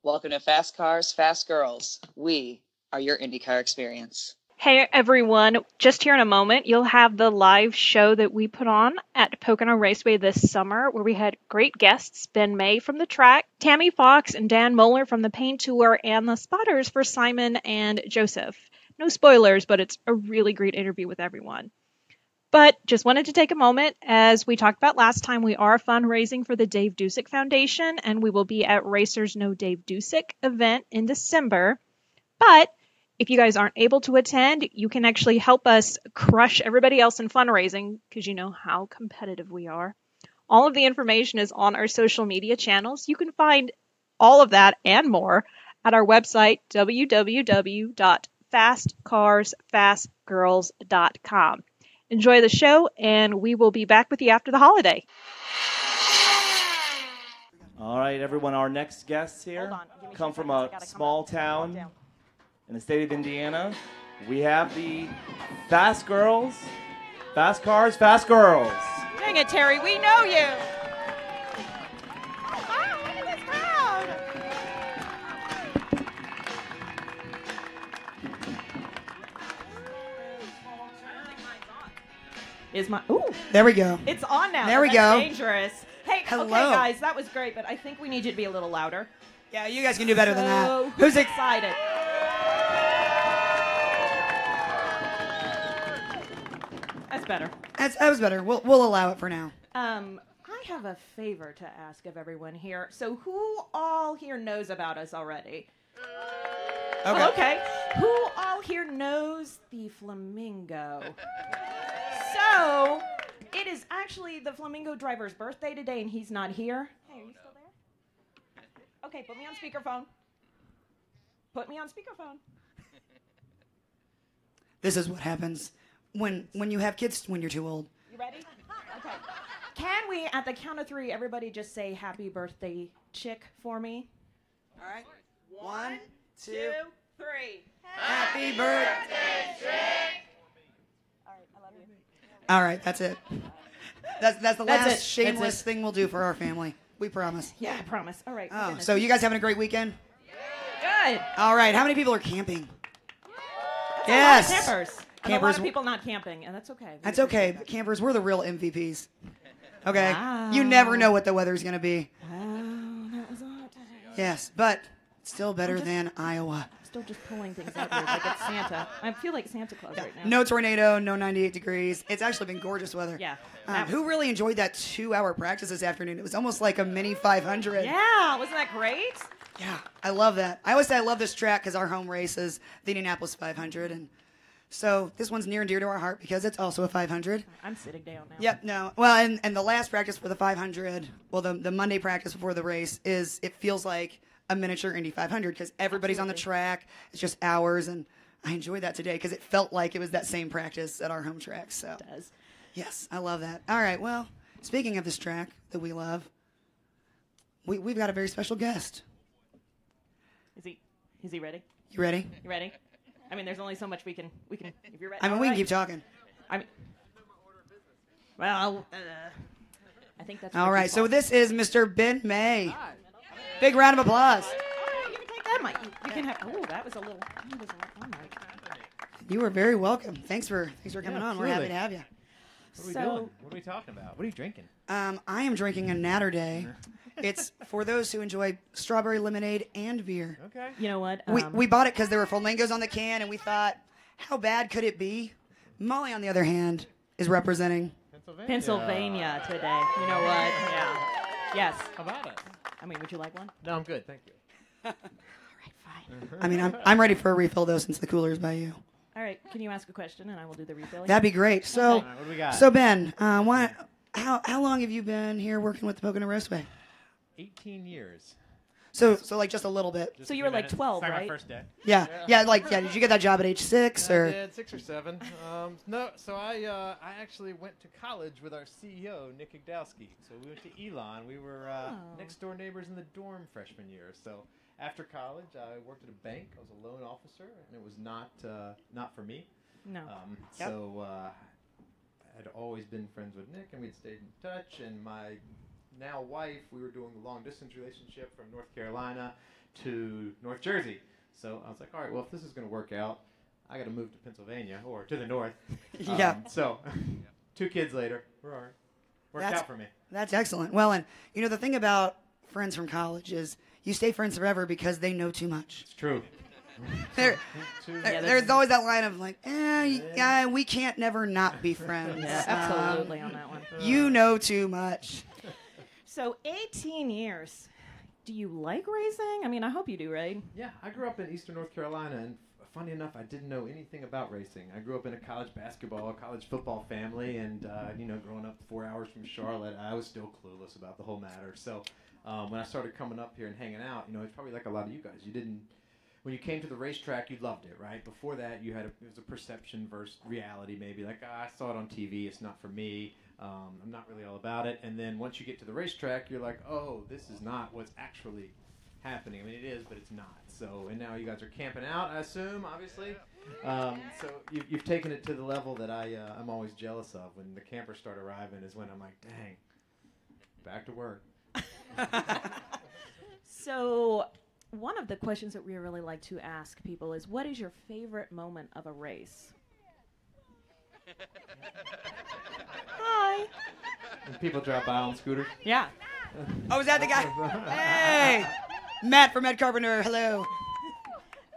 Welcome to Fast Cars, Fast Girls. We are your IndyCar experience. Hey everyone, just here in a moment, you'll have the live show that we put on at Pocono Raceway this summer, where we had great guests, Ben May from the track, Tammy Fox and Dan Mohler from the Paint Tour, and the spotters for Simon and Joseph. No spoilers, but it's a really great interview with everyone. But just wanted to take a moment, as we talked about last time, we are fundraising for the Dave Dusick Foundation, and we will be at Racers Know Dave Dusick event in December. But if you guys aren't able to attend, you can actually help us crush everybody else in fundraising, because you know how competitive we are. All of the information is on our social media channels. You can find all of that and more at our website, www.fastcarsfastgirls.com. Enjoy the show, and we will be back with you after the holiday. All right, everyone, our next guests here come from a small town in the state of Indiana. We have the Fast Girls, Fast Cars, Fast Girls. Dang it, Terry, we know you. Wow, look at this crowd. Ooh. There we go. It's on now. There we That's go. Dangerous. Hey, Hello. Okay, guys, that was great, but I think we need you to be a little louder. Yeah, you guys can do better than that. So, Who's excited? That's better. That was better. We'll allow it for now. I have a favor to ask of everyone here. So who all here knows about us already? Okay. Okay. Who all here knows the Flamingo? So, it is actually the Flamingo driver's birthday today, and he's not here. Hey, are you still there? Okay, put me on speakerphone. Put me on speakerphone. This is what happens when you have kids when you're too old. You ready? Okay. Can we, at the count of 3, everybody just say happy birthday, chick, for me? All right. 1, 2, 3. Happy birthday, chick! All right, I love you. All right, that's it. That's the last it. shameless That's it. thing we'll do for our family. We promise. Yeah, I promise. All right. Oh, so you guys having a great weekend? Good. All right. How many people are camping? Yes. Yes. Campers. And a lot of people not camping, and that's okay. That's okay. But campers, we're the real MVPs. Okay. Wow. You never know what the weather's gonna be. Wow, that was hot today. Yes, but still better than Iowa. Still just pulling things out here like it's Santa. I feel like Santa Claus right now. No tornado, no 98 degrees. It's actually been gorgeous weather. Yeah. Who really enjoyed that 2-hour practice this afternoon? It was almost like a mini 500. Yeah, wasn't that great? Yeah, I love that. I always say I love this track because our home race is the Indianapolis 500. And so this one's near and dear to our heart because it's also a 500. I'm sitting down now. Yep, no. Well, and the last practice for the 500, well, the Monday practice before the race it feels like a miniature Indy 500 because everybody's on the track. It's just hours, and I enjoyed that today because it felt like it was that same practice at our home track. So It does. yes, I love that. All right, well, speaking of this track that we love, we've got a very special guest. Is he ready? You ready? You ready? I mean, there's only so much we can if you're ready. I mean, All we can right. keep talking. Well, I think that's All right, Ricky's so fault. this is Mr. Ben May. Big round of applause. All right, you can take that mic. You can have. Oh, that was a little. All right. You are very welcome. Thanks for coming on. We're happy to have you. What are we doing? What are we talking about? What are you drinking? I am drinking a Natter Day. It's for those who enjoy strawberry lemonade and beer. Okay. You know what? We bought it because there were flamingos on the can, and we thought, how bad could it be? Molly, on the other hand, is representing Pennsylvania today. You know what? Yeah. Yes. How about it? I mean, would you like one? No, I'm good. Thank you. All right, fine. I mean, I'm ready for a refill, though, since the cooler's by you. All right, can you ask a question, and I will do the refilling? That'd be great. So, All right, what do we got? so Ben, how long have you been here working with the Pocono Raceway? 18 years. So like just a little bit. So you were like 12, It's right? my first day. Yeah. Did you get that job at age 6 I or? did 6 or 7. No, so I actually went to college with our CEO, Nick Igdowski. So we went to Elon. We were next door neighbors in the dorm freshman year. So after college, I worked at a bank. I was a loan officer, and it was not for me. No. So I'd always been friends with Nick, and we'd stayed in touch. And my now wife, we were doing a long distance relationship from North Carolina to North Jersey. So I was like, all right, well, if this is going to work out, I got to move to Pennsylvania or to the north. Yeah. So 2 kids later, we're all right. Worked out for me. That's excellent. Well, and you know, the thing about friends from college is you stay friends forever because they know too much. It's true. There's always that line of like, yeah, we can't never not be friends. Yeah, absolutely on that one. You know too much. So 18 years. Do you like racing? I mean, I hope you do, right? Yeah, I grew up in Eastern North Carolina, and funny enough, I didn't know anything about racing. I grew up in a college basketball, college football family, and growing up 4 hours from Charlotte, I was still clueless about the whole matter. So when I started coming up here and hanging out, it's probably like a lot of you guys. When you came to the racetrack, you loved it, right? Before that, it was a perception versus reality, maybe. Like, I saw it on TV, it's not for me. I'm not really all about it. And then once you get to the racetrack, you're like, oh, this is not what's actually happening. I mean, it is, but it's not. So, and now you guys are camping out, I assume, obviously. So you've taken it to the level that I'm always jealous of. When the campers start arriving is when I'm like, dang, back to work. So one of the questions that we really like to ask people is, what is your favorite moment of a race? Hi. When people drop by on scooters. Yeah. Oh, is that the guy? Hey, Matt from Ed Carpenter. Hello.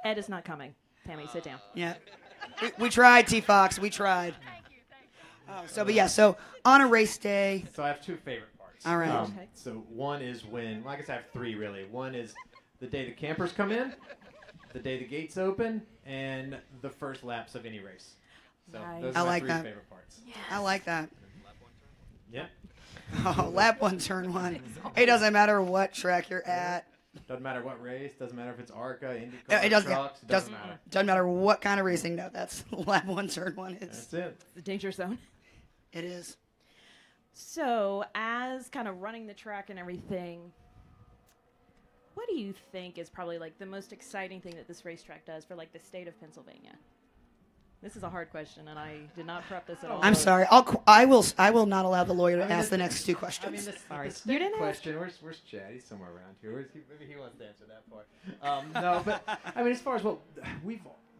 Ed is not coming. Tammy, sit down. Yeah. We tried, T. Fox. We tried. So on a race day. So I have 2 favorite parts. All right. Okay. So one is when, well, I guess I have 3 really. One is the day the campers come in, the day the gates open, and the first laps of any race. So Nice. those I are my like 3 that. favorite parts. I like that. Yeah. Oh, lap 1, turn 1. It doesn't matter what track you're at. Doesn't matter what race. Doesn't matter if it's ARCA, IndyCar, It doesn't, trucks. It doesn't matter. Doesn't matter what kind of racing. No, that's lap 1, turn 1 is. That's it. The danger zone. It is. So as kind of running the track and everything, what do you think is probably like the most exciting thing that this racetrack does for like the state of Pennsylvania? This is a hard question, and I did not prep this at all. I'm sorry. I will not allow the lawyer to ask the next 2 questions. I mean, Sorry. the You didn't question. Where's Chad? He's somewhere around here. Maybe he wants to answer that part. No, but I mean, as far as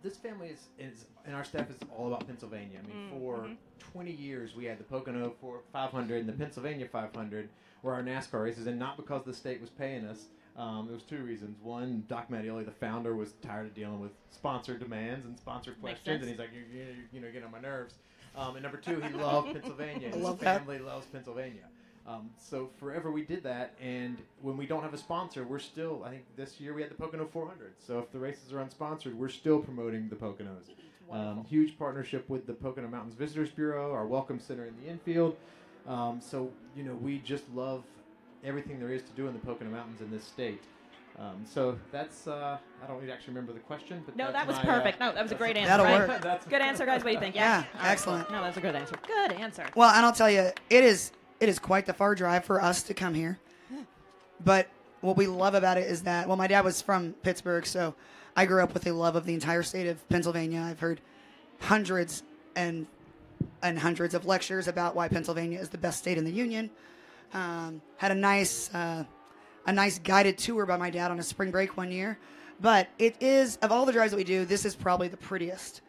this family is and our staff is all about Pennsylvania. I mean, for 20 years we had the Pocono 500 and the Pennsylvania 500 were our NASCAR races, and not because the state was paying us. There was 2 reasons. One, Doc Mattioli, the founder, was tired of dealing with sponsored demands and sponsored questions, and he's like, you get on my nerves. And number 2, he loved Pennsylvania. His family loves Pennsylvania. So forever we did that, and when we don't have a sponsor, we're still, I think this year we had the Pocono 400. So if the races are unsponsored, we're still promoting the Poconos. Huge partnership with the Pocono Mountains Visitors Bureau, our welcome center in the infield. So, we just love everything there is to do in the Pocono Mountains in this state. So that's, I don't actually remember the question. But No, that's that was my, perfect. No, that was a great answer. That'll right? work. Good answer, guys. What do you think? Yeah, All right. excellent. No, that's a good answer. Good answer. Well, and I'll tell you, it is quite the far drive for us to come here. But what we love about it is that, well, my dad was from Pittsburgh, so I grew up with a love of the entire state of Pennsylvania. I've heard hundreds and hundreds of lectures about why Pennsylvania is the best state in the union. Had a nice guided tour by my dad on a spring break one year. But it is, of all the drives that we do, this is probably the prettiest.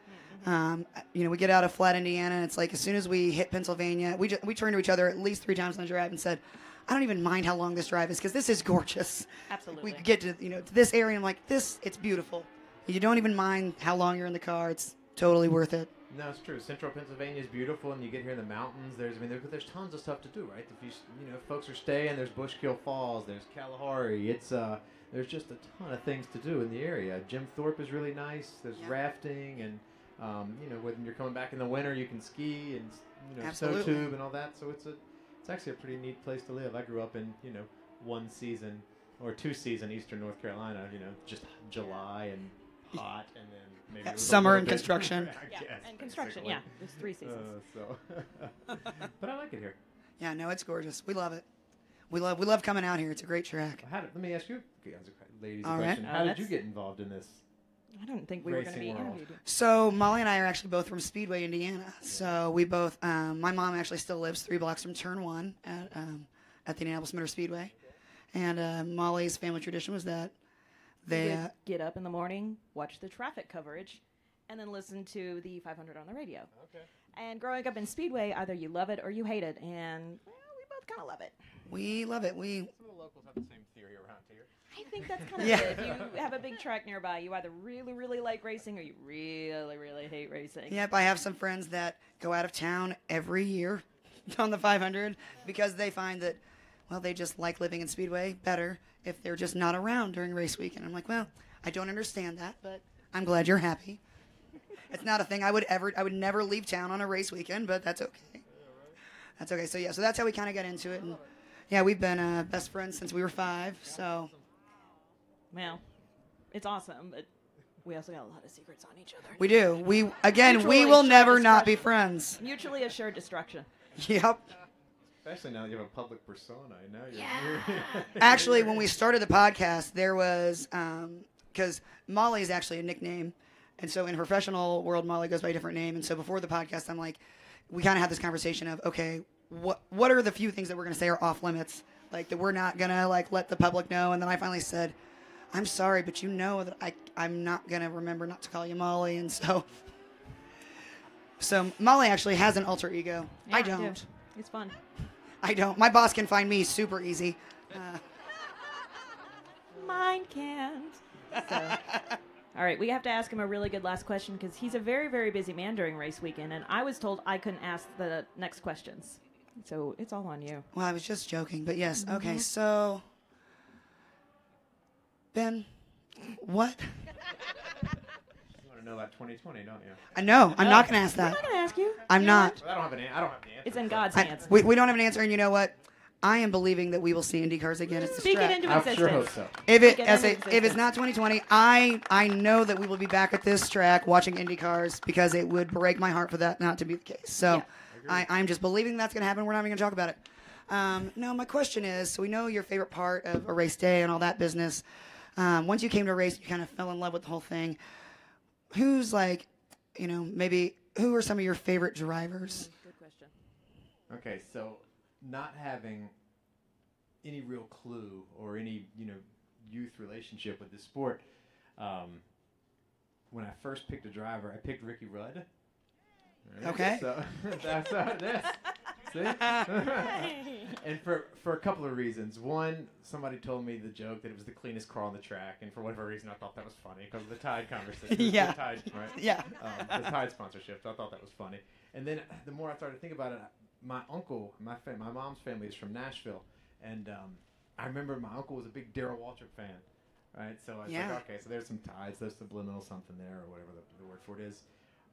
We get out of Flat, Indiana, and it's like as soon as we hit Pennsylvania, we turn to each other at least 3 times on the drive and said, I don't even mind how long this drive is because this is gorgeous. Absolutely. We get to to this area and I'm like, it's beautiful. You don't even mind how long you're in the car. It's totally worth it. No, it's true. Central Pennsylvania is beautiful, and you get here in the mountains. There's tons of stuff to do, right? If if folks are staying, there's Bushkill Falls, there's Kalahari. It's there's just a ton of things to do in the area. Jim Thorpe is really nice. There's rafting, and when you're coming back in the winter, you can ski and snow tube and all that. So it's actually a pretty neat place to live. I grew up in 1 season or 2 season Eastern North Carolina. Just July and hot, and then maybe it was summer and bit, construction. Yeah, guess, and construction. basically. Yeah, there's 3 seasons. But I like it here. Yeah, no, it's gorgeous. We love it. We love coming out here. It's a great track. Let me ask you, ladies, All a right. question. How did you get involved in this? I don't think we were going to be Racing world. interviewed. So Molly and I are actually both from Speedway, Indiana. So we both, my mom actually still lives 3 blocks from Turn 1 at the Indianapolis Motor Speedway. And Molly's family tradition was that They would get up in the morning, watch the traffic coverage, and then listen to the 500 on the radio. Okay. And growing up in Speedway, either you love it or you hate it, and well, we both kind of love it. we love it. Some of the locals have the same theory around here. I think that's kind of Yeah. it. If you have a big track nearby, you either really, really like racing or you really, really hate racing. Yep, I have some friends that go out of town every year on the 500 because they find that, well, they just like living in Speedway better if they're just not around during race weekend. I'm like, well, I don't understand that, but I'm glad you're happy. It's not a thing I would never leave town on a race weekend, but that's okay. That's okay. So so that's how we kind of got into it. And yeah, we've been best friends since we were 5. So Well, it's awesome, but we also got a lot of secrets on each other. we do. We Mutually will never assured not be destruction. friends. Mutually assured destruction. Yep. Especially now that you have a public persona. I know you're. Yeah. Actually, when we started the podcast, there was because Molly is actually a nickname, and so in professional world, Molly goes by a different name. And so before the podcast, I'm like, we kind of had this conversation of, okay, what are the few things that we're gonna say are off limits, like that we're not gonna like let the public know. And then I finally said, I'm sorry, but you know that I'm not gonna remember not to call you Molly, and so Molly actually has an alter ego. Yeah, I do. don't. It's fun. I don't. My boss can find me super easy. Mine can't. So, all right, we have to ask him a really good last question because he's a very, very busy man during race weekend, and I was told I couldn't ask the next questions. So it's all on you. Well, I was just joking, but yes. Okay, so Ben, what? You want to know about 2020, don't you? I know. I'm not going to ask I'm that. not going to ask you. I'm You know not. what? Well, I don't have the answer. It's in God's I- hands. we don't have an answer, and you know what? I am believing that we will see Indy cars again. It's the Speak it strat. into I existence. sure hope so. If it Speak it as into a, if it's not 2020, I know that we will be back at this track watching Indy cars because it would break my heart for that not to be the case. So I'm just believing that's going to happen. We're not even going to talk about it. No, my question is, so we know your favorite part of a race day and all that business. Once you came to a race, you kind of fell in love with the whole thing. Who's like, maybe who are some of your favorite drivers? Good question. Okay, so not having any real clue or any youth relationship with the sport, when I first picked a driver, I picked Ricky Rudd. All right, Okay. So that's how it is. See? And for a couple of reasons. One, somebody told me the joke that it was the cleanest car on the track, and for whatever reason, I thought that was funny because of the Tide conversation. Yeah. The Tide, right? Yeah. The Tide sponsorship. So I thought that was funny. And then the more I started to think about it, my uncle, my mom's family is from Nashville, and I remember my uncle was a big Darrell Waltrip fan, right? So I was Yeah. like, okay, so there's some ties, there's subliminal something there, or whatever the word for it is.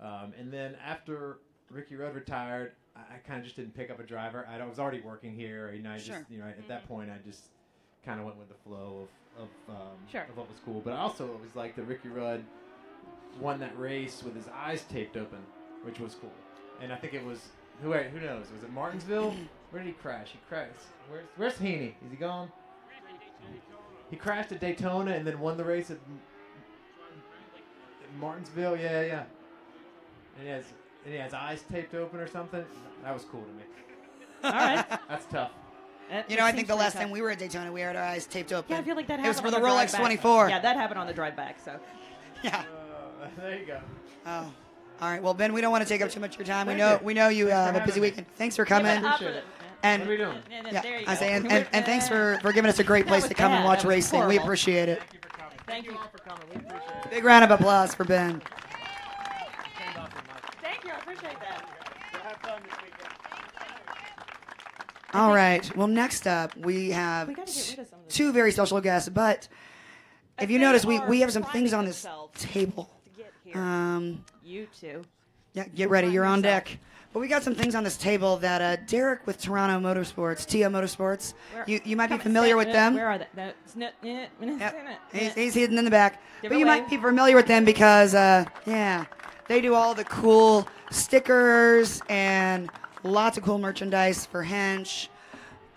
And then after Ricky Rudd retired, I kind of just didn't pick up a driver. I was already working here, I just, Sure. at that point, I just kind of went with the flow of Sure. what was cool. But I also was like that Ricky Rudd won that race with his eyes taped open, which was cool. And I think it was, who knows? Was it Martinsville? Where did he crash? He crashed. Where's Haney? Is he gone? He crashed at Daytona and then won the race at Martinsville. Yeah. And he has eyes taped open or something. That was cool to me. All right. That's tough. I think the last time we were at Daytona, we had our eyes taped open. Yeah, I feel like that It happened. was for on the drive Rolex back. 24. Yeah, that happened on the drive back. So Yeah. There you go. Oh. All right. Well, Ben, we don't want to take up too much of your time. We Thank know you. you Thanks for have a having busy me. weekend. Thanks for coming. Appreciate it. And What are we doing? yeah, there you I go. say, and thanks for giving us a great place was to come and bad. watch That was racing. We horrible. appreciate it. Thank you for coming. Thank you. all for coming. We appreciate it. Big round of applause for Ben. Thank you. I appreciate that. Have fun this weekend. All right. Well, next up, we have We gotta get rid of some of this. two very special guests. But if you They notice, are we have some things priming on this themselves table. to get here. You two. Yeah, get ready. You're on yourself. deck. But we got some things on this table that Derek with Toronto Motorsports, TO Motorsports, Where- you might be Come- familiar with them. Where are they? Yep. He's hidden in the back. Give But it you away. might be familiar with them because, they do all the cool stickers and lots of cool merchandise for Hench.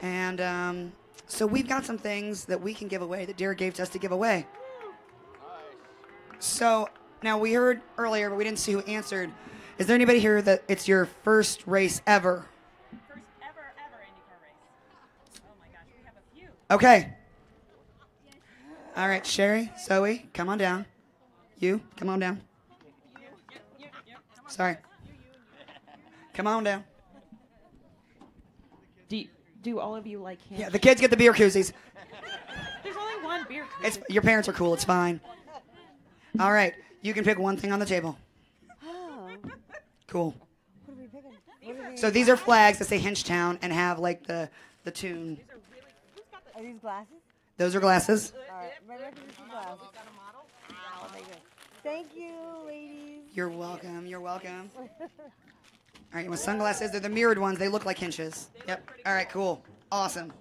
And so we've got some things that we can give away that Derek gave to us to give away. So now we heard earlier, but we didn't see who answered. Is there anybody here that it's your first race ever? First ever IndyCar race. Oh my gosh, we have a few. Okay. All right, Sherry, Zoe, come on down. You, come on down. Sorry. Come on down. Do all of you like him? Yeah, the kids get the beer koozies. There's only one beer koozie. Your parents are cool. It's fine. All right, you can pick one thing on the table. Oh. Cool. What are we picking? So these are flags that say Hinchtown and have like the tune. Are these glasses? Those are glasses. All right. Right next to these glasses. I'll make it. Thank you, ladies. You're welcome. You're welcome. All right, you want sunglasses? They're the mirrored ones. They look like hinges. Yep. All right, cool. Awesome.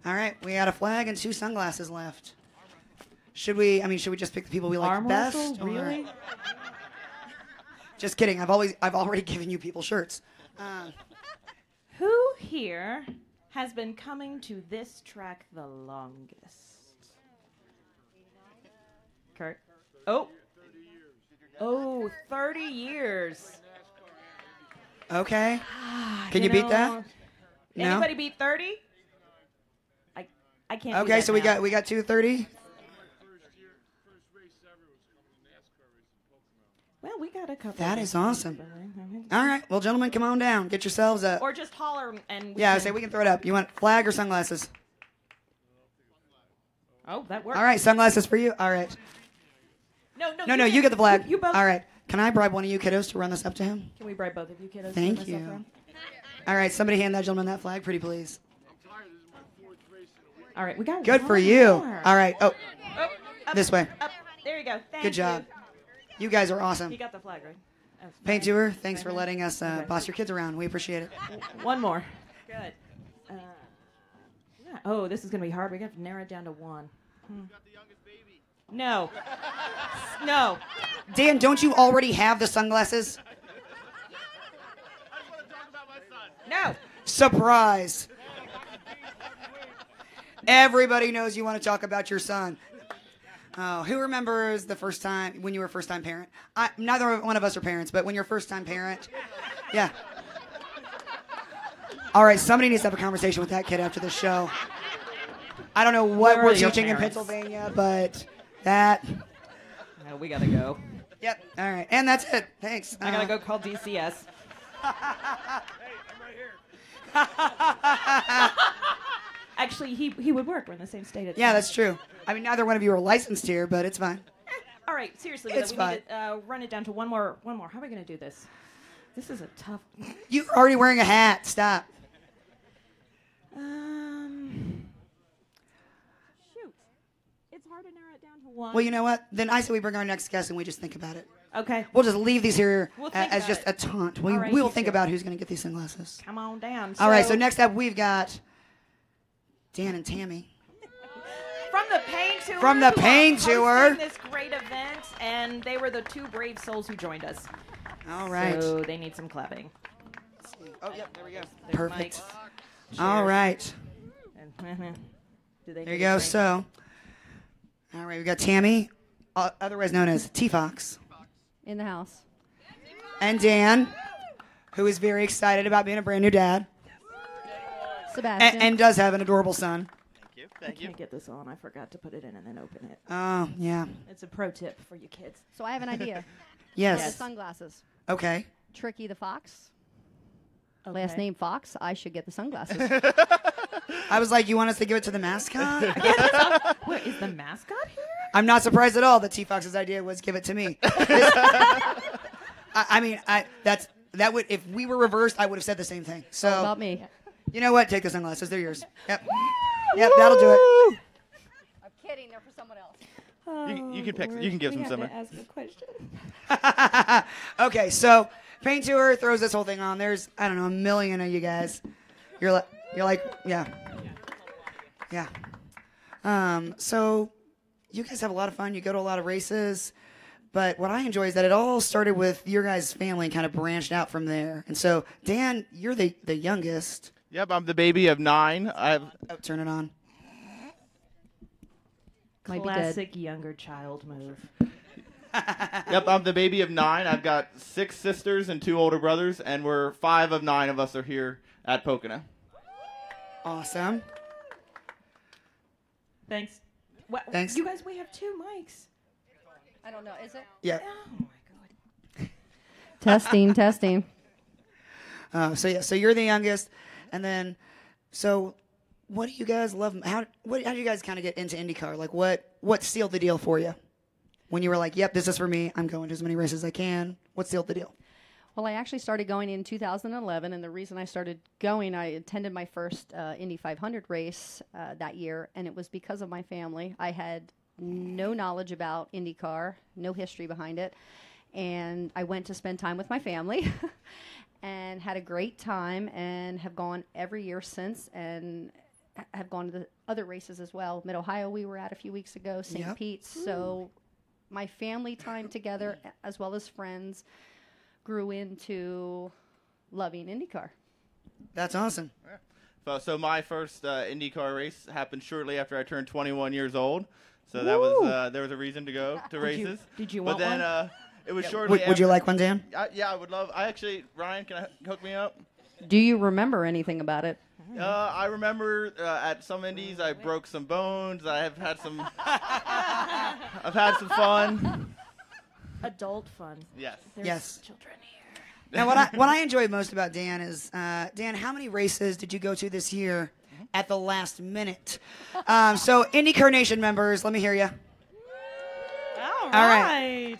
All right, we got a flag and 2 sunglasses left. Should we just pick the people we like Arm best? wrestle? or- Really? Just kidding. I've already given you people shirts. Who here has been coming to this track the longest? Kurt? Oh. Oh, 30 years. Okay. Can you beat that? No? Anybody beat 30? I can't. Okay, so we got 230. Well, we got a couple. That is awesome. All right, well, gentlemen, come on down. Get yourselves up. Or just holler and. Yeah, I say we can throw it up. You want flag or sunglasses? Oh, that works. All right, sunglasses for you. All right. No, You get the flag. You both. All right. Can I bribe one of you kiddos to run this up to him? Can we bribe both of you kiddos? Thank to run this up you. for him? All right, somebody hand that gentleman that flag, pretty please. All right, we got. Good one for you. more. All right. Oh, Up, this way. Up. There you go. Thank Good job. You guys are awesome. You got the flag right. That's Paint fine. Tour, thanks for Okay. letting us Okay. boss your kids around. We appreciate it. One more. Good. Yeah. Oh, this is gonna be hard. We got to narrow it down to one. No. No. Dan, don't you already have the sunglasses? No. Surprise. Everybody knows you want to talk about your son. Oh, who remembers the first time when you were a first-time parent? Neither one of us are parents, but when you're a first-time parent, yeah. All right, somebody needs to have a conversation with that kid after the show. I don't know what Where we're are your teaching in parents? Pennsylvania, but that. No, we gotta go. Yep. All right, and that's it. Thanks. I gotta go call DCS. Actually, he would work. We're in the same state. Yeah, that's true. I mean, neither one of you are licensed here, but it's fine. All right, seriously, It's we need to run it down to one more. How are we gonna do this? This is a tough. You're already wearing a hat. Stop. Shoot, it's hard to narrow it down to one. Well, you know what? Then I say we bring our next guest and we just think about it. Okay, We'll just leave these here We'll think as about just it. a taunt. We All right, will you think two. about who's going to get these sunglasses. come on down. All right, so next up we've got Dan and Tammy. From the Pain Tour. From the who are Pain hosting Tour. This great event, and they were the 2 brave souls who joined us. All right. So they need some clapping. Oh, yep, there we go. There's Perfect. mics. All right. And do they There you need a go. drink? So, all right, we got Tammy, otherwise known as T Fox, In the house. and Dan, who is very excited about being a brand new dad Sebastian. and does have an adorable son. I can't get this on. I forgot to put it in and then open it. Oh, yeah. It's a pro tip for you kids. So I have an idea. Yes. The sunglasses. Okay. Tricky the Fox. Okay. Last name Fox. I should get the sunglasses. I was like, you want us to give it to the mascot? Wait, is the mascot here? I'm not surprised at all that T Fox's idea was give it to me. I mean, that would, if we were reversed, I would have said the same thing. So All about me. you know what? Take the sunglasses. They're yours. Yep. Yep, that'll do it. I'm kidding. They're for someone else. You can pick. You can give we some have summer. to ask a question. Okay, so Paint Tour throws this whole thing on. There's, I don't know, a million of you guys. You're like, yeah. So you guys have a lot of fun. You go to a lot of races. But what I enjoy is that it all started with your guys' family and kind of branched out from there. And so, Dan, you're the youngest. Yep, I'm the baby of 9. Oh, turn it on. Might be dead. Classic younger child move. Yep, I'm the baby of 9. I've got 6 sisters and 2 older brothers, and we're 5 of 9 of us are here at Pocono. Awesome. Thanks. Well, Thanks. You guys, we have 2 mics. I don't know. Is it? Yeah. Oh my god. Testing. So you're the youngest, and then, so what do you guys love? How did you guys kind of get into IndyCar? Like, what sealed the deal for you? When you were like, yep, this is for me. I'm going to as many races as I can. What sealed the deal? Well, I actually started going in 2011, and the reason I started going, I attended my first Indy 500 race that year, and it was because of my family. I had no knowledge about IndyCar, no history behind it, and I went to spend time with my family and had a great time and have gone every year since and have gone to the other races as well. Mid-Ohio we were at a few weeks ago, St. Pete's. So my family time together as well as friends grew into loving IndyCar. That's awesome. So my first IndyCar race happened shortly after I turned 21 years old. So that was there was a reason to go to races. Did you But want then one? it was shortly. Would you like one, Dan? Yeah, I would love. Ryan, can I hook me up? Do you remember anything about it? I remember at some indies I broke some bones. I've had some fun. Adult fun. Yes. There's Yes. children here. Now, what I enjoy most about Dan is, Dan, how many races did you go to this year at the last minute? So, IndyCar Nation members, let me hear you. All right.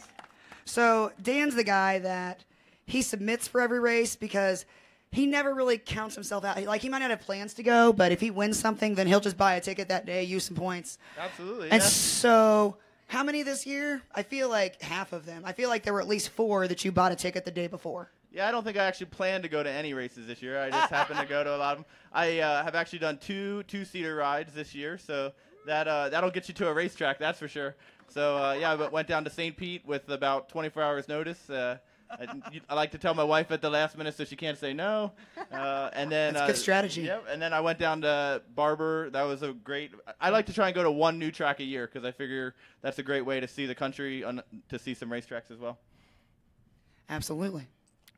So, Dan's the guy that he submits for every race because he never really counts himself out. Like, he might not have plans to go, but if he wins something, then he'll just buy a ticket that day, use some points. Absolutely. And yeah. so, how many this year? I feel like half of them. I feel like there were at least 4 that you bought a ticket the day before. Yeah, I don't think I actually planned to go to any races this year. I just happened to go to a lot of them. I have actually done two-seater rides this year, so that'll get you to a racetrack, that's for sure. So, I went down to St. Pete with about 24 hours notice. I like to tell my wife at the last minute so she can't say no. And then That's good strategy. Yep. And then I went down to Barber. That was a great. I like to try and go to one new track a year because I figure that's a great way to see the country to see some racetracks as well. Absolutely.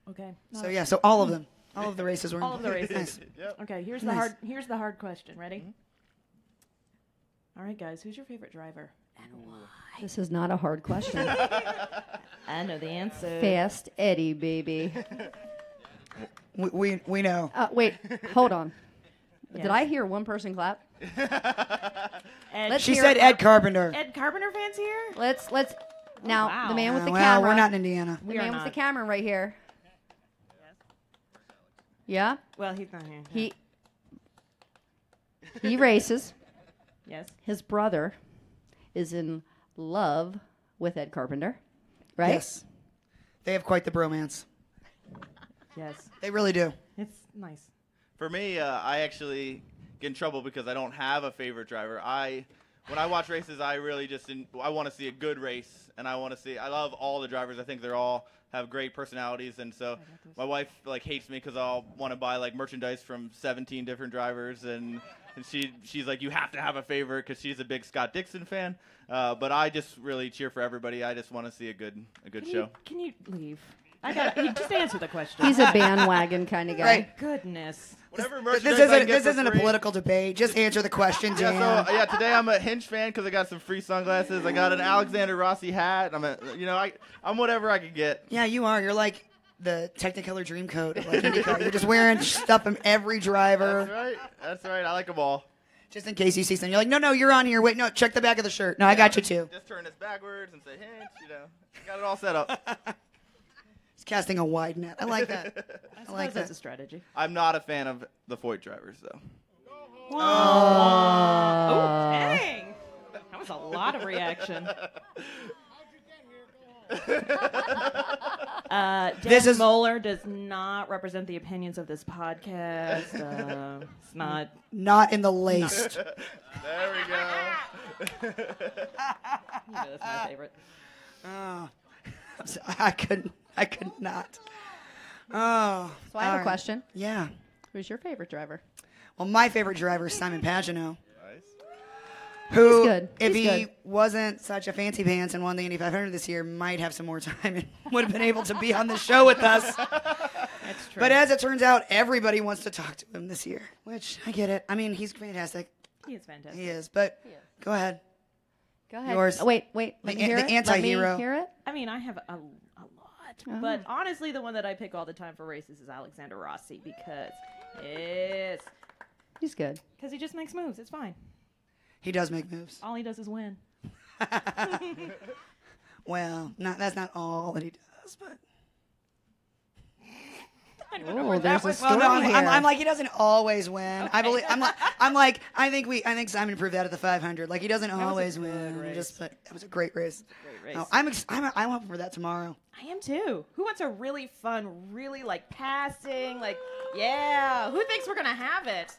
Okay. So all of them. All of the races were All of the races. Nice. Yep. Okay, here's Nice. the hard question. Ready? All right, guys, who's your favorite driver? This is not a hard question. I know the answer. Fast Eddie, baby. We know. Wait, hold on. Yes. Did I hear one person clap? Ed, She hear said it. Ed Carpenter. Ed Carpenter fans here? Let's now wow. the man with the well, camera. we're not in Indiana. The We are man with the not. camera right here. Yeah, Well, he's not here. he races. Yes. His brother is in love with Ed Carpenter, right? Yes. They have quite the bromance. Yes. They really do. It's nice. For me, I actually get in trouble because I don't have a favorite driver. When I watch races, I really I want to see a good race, and I love all the drivers. I think they're all have great personalities, and so my wife hates me because I'll want to buy merchandise from 17 different drivers, and she's like, you have to have a favorite because she's a big Scott Dixon fan. But I just really cheer for everybody. I just want to see a good show. Can you leave? You just answer the question. He's a bandwagon kind of guy. Right. Goodness. Whatever This merchandise I can get this for isn't a free. political debate. Just answer the question, Dan. Yeah, so today I'm a Hinch fan because I got some free sunglasses. I got an Alexander Rossi hat. I'm whatever I can get. Yeah, you are. You're like the Technicolor Dreamcoat of IndyCar. You're just wearing stuff from every driver. That's right. I like them all. Just in case you see something. You're like, no, you're on here. Wait, no, check the back of the shirt. No, I got you too. Just turn this backwards and say Hinch. Got it all set up. He's casting a wide net. I like that. I like that's that. a strategy. I'm not a fan of the Foyt drivers though. Oh, dang. That was a lot of reaction. Dan Mohler does not represent the opinions of this podcast. It's not. Not in the least. There we go. That's my favorite. Oh, I could not. Oh. So I have all a right. question. Yeah. Who's your favorite driver? Well, my favorite driver is Simon Pagenaud. Nice. Who, He's good. if He's he good. wasn't such a fancy pants and won the Indy 500 this year, might have some more time and would have been able to be on the show with us. That's true. But as it turns out, everybody wants to talk to him this year, which I get it. I mean, he's fantastic. He is fantastic. He is. But go ahead. Go ahead. Yours. Oh, wait. Let me hear it. anti-hero. Let me hear it. I mean, I have a lot. But honestly, the one that I pick all the time for races is Alexander Rossi because He's good. he just makes moves. It's fine. He does make moves. All he does is win. Well, that's not all that he does, but. Oh, there's a story Well, no, here. I'm like he doesn't always win. Okay. I believe I think Simon proved that at the 500. Like he doesn't always win. But it was a great race. No, I'm hoping for that tomorrow. I am too. Who wants a really fun, really like passing, like who thinks we're gonna have it?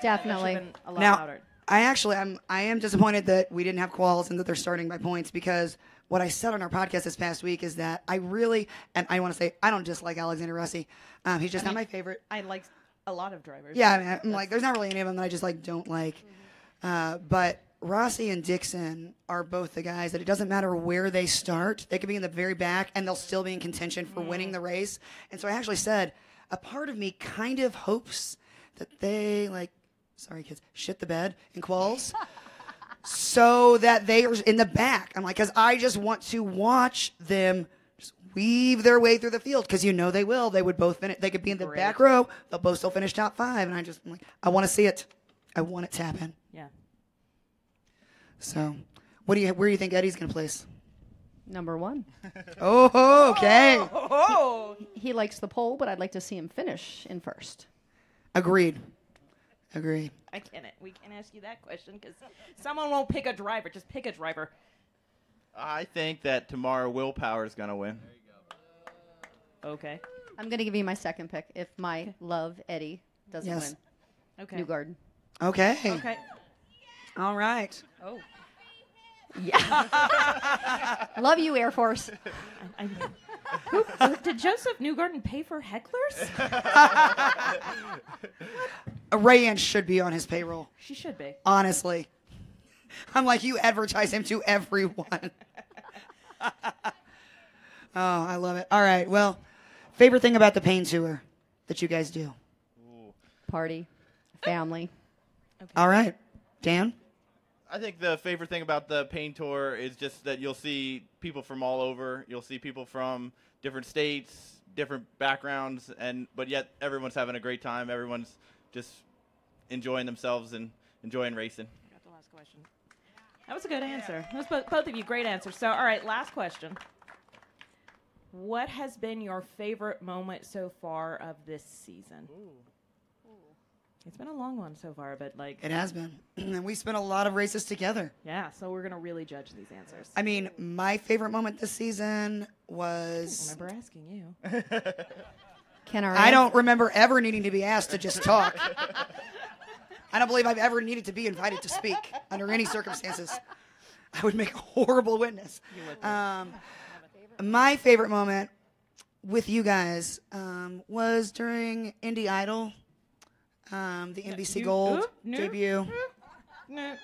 Definitely. A lot Now, louder. I am disappointed that we didn't have quals and that they're starting by points because what I said on our podcast this past week is that I really, and I want to say, I don't dislike Alexander Rossi. He's just not my favorite. I like a lot of drivers. Yeah, I mean, I'm like, there's not really any of them that I just like don't like. But Rossi and Dixon are both the guys that it doesn't matter where they start. They could be in the very back and they'll still be in contention for winning the race. And so I actually said, a part of me kind of hopes that they sorry kids, shit the bed in quals. So that they are in the back. I'm like, because I just want to watch them just weave their way through the field because they will. They would both finish. They could be in the back row. They'll both still finish top 5. And I'm like, I want to see it. I want it to happen. Yeah. So, where do you think Eddie's going to place? Number 1. Oh, okay. He likes the pole, but I'd like to see him finish in first. Agreed. We can't ask you that question because someone won't pick a driver. Just pick a driver. I think that tomorrow Willpower is going to win. Okay. I'm going to give you my second pick if my love, Eddie, doesn't win. Okay. Newgarden. Okay. All right. Oh. Yeah. Love you, Air Force. Did Josef Newgarden pay for hecklers? Rayanne should be on his payroll. She should be. Honestly. I'm like, you advertise him to everyone. Oh, I love it. All right. Well, favorite thing about the Pain Tour that you guys do? Party. Family. Okay. All right. Dan? I think the favorite thing about the Pain Tour is just that you'll see people from all over. You'll see people from different states, different backgrounds, but yet everyone's having a great time. Everyone's just enjoying themselves and enjoying racing. I got the last question. That was a good answer. That was both of you great answers. So, all right, last question. What has been your favorite moment so far of this season? It's been a long one so far, but It has been. And we spent a lot of races together. Yeah, so we're going to really judge these answers. I mean, my favorite moment this season was... I don't remember asking you. I don't remember ever needing to be asked to just talk. I don't believe I've ever needed to be invited to speak under any circumstances. I would make a horrible witness. My favorite moment with you guys was during Indie Idol. The NBC Gold debut. No.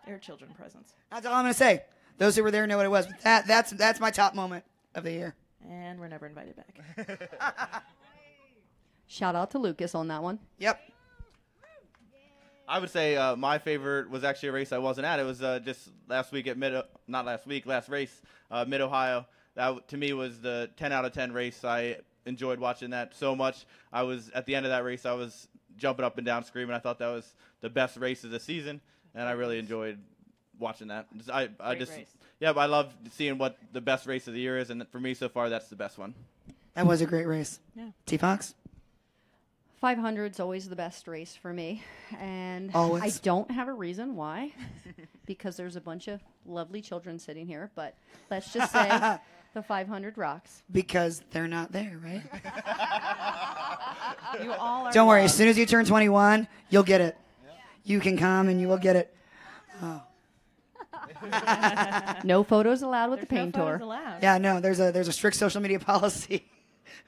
They're children presents. That's all I'm going to say. Those who were there know what it was. But that's my top moment of the year. And we're never invited back. Shout out to Lucas on that one. Yep. I would say my favorite was actually a race I wasn't at. It was just last week at last race, Mid-Ohio. That, to me, was the 10 out of 10 race. I enjoyed watching that so much. I was, at the end of that race, I was jumping up and down screaming. I thought that was the best race of the season, and I really enjoyed watching that. But I love seeing what the best race of the year is, and for me so far, that's the best one. That was a great race. Yeah. T-Fox? 500's always the best race for me, and always. I don't have a reason why, because there's a bunch of lovely children sitting here, but let's just say the 500 rocks. Because they're not there, right? You all are. Don't worry. As soon as you turn 21, you'll get it. Yeah. You can come and you will get it. Oh. No photos allowed with the Pain Tour. Allowed. Yeah, no. There's a strict social media policy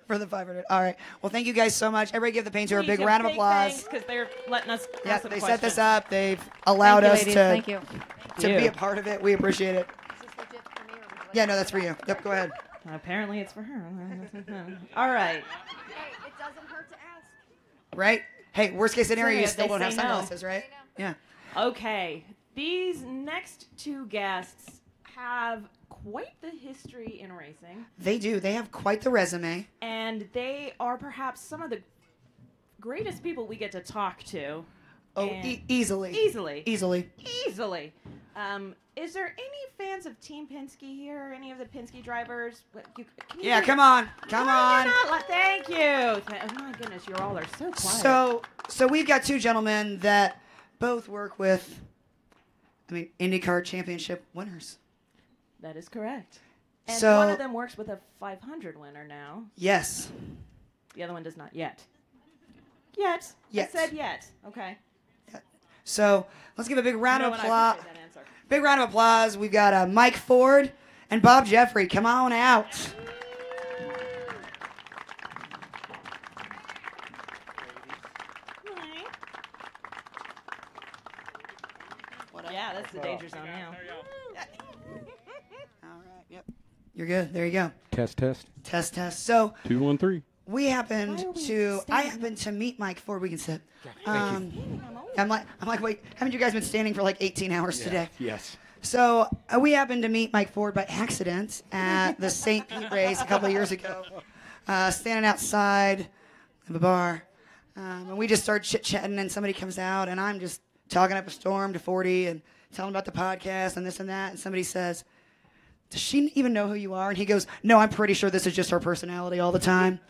for the 500. All right. Well, thank you guys so much. Everybody give the Pain Tour a big round of applause. Because they're letting us. Yeah, ask some they questions. set this up. They've allowed us ladies. to be a part of it. We appreciate it. Yeah, no, that's for you. Yep, go ahead. Apparently, it's for her. All right. Hey, it doesn't hurt to ask. Right? Hey, worst case scenario, So you still they don't have say no. sunglasses, right? Yeah. Okay, these next two guests have quite the history in racing. They do. They have quite the resume. And they are perhaps some of the greatest people we get to talk to. Oh, easily. Easily. Easily. Easily. Is there any fans of Team Penske here? Any of the Penske drivers? Come on. Come on. Thank you. Oh, my goodness, you all are so quiet. So we've got two gentlemen that both work with, IndyCar championship winners. That is correct. And So- one of them works with a 500 winner now. Yes. The other one does not yet. Yet. Yet. I said yet. Okay. So let's give a big round of And I applause. appreciate that answer. Big round of applause. We've got Mike Ford and Bob Jeffrey. Come on out. Yeah, that's the danger zone now. All right. Yep. You're good. There you go. Test. Test. So 2, 1, 3. we happened Why are we to. I standing? happened to meet Mike Ford. We can sit. Thank I'm like, wait, haven't you guys been standing for like 18 hours today? Yes. So we happened to meet Mike Ford by accident at the St. Pete race a couple of years ago, standing outside of a bar. And we just started chit-chatting, and somebody comes out, and I'm just talking up a storm to 40 and telling about the podcast and this and that. And somebody says, does she even know who you are? And he goes, no, I'm pretty sure this is just her personality all the time.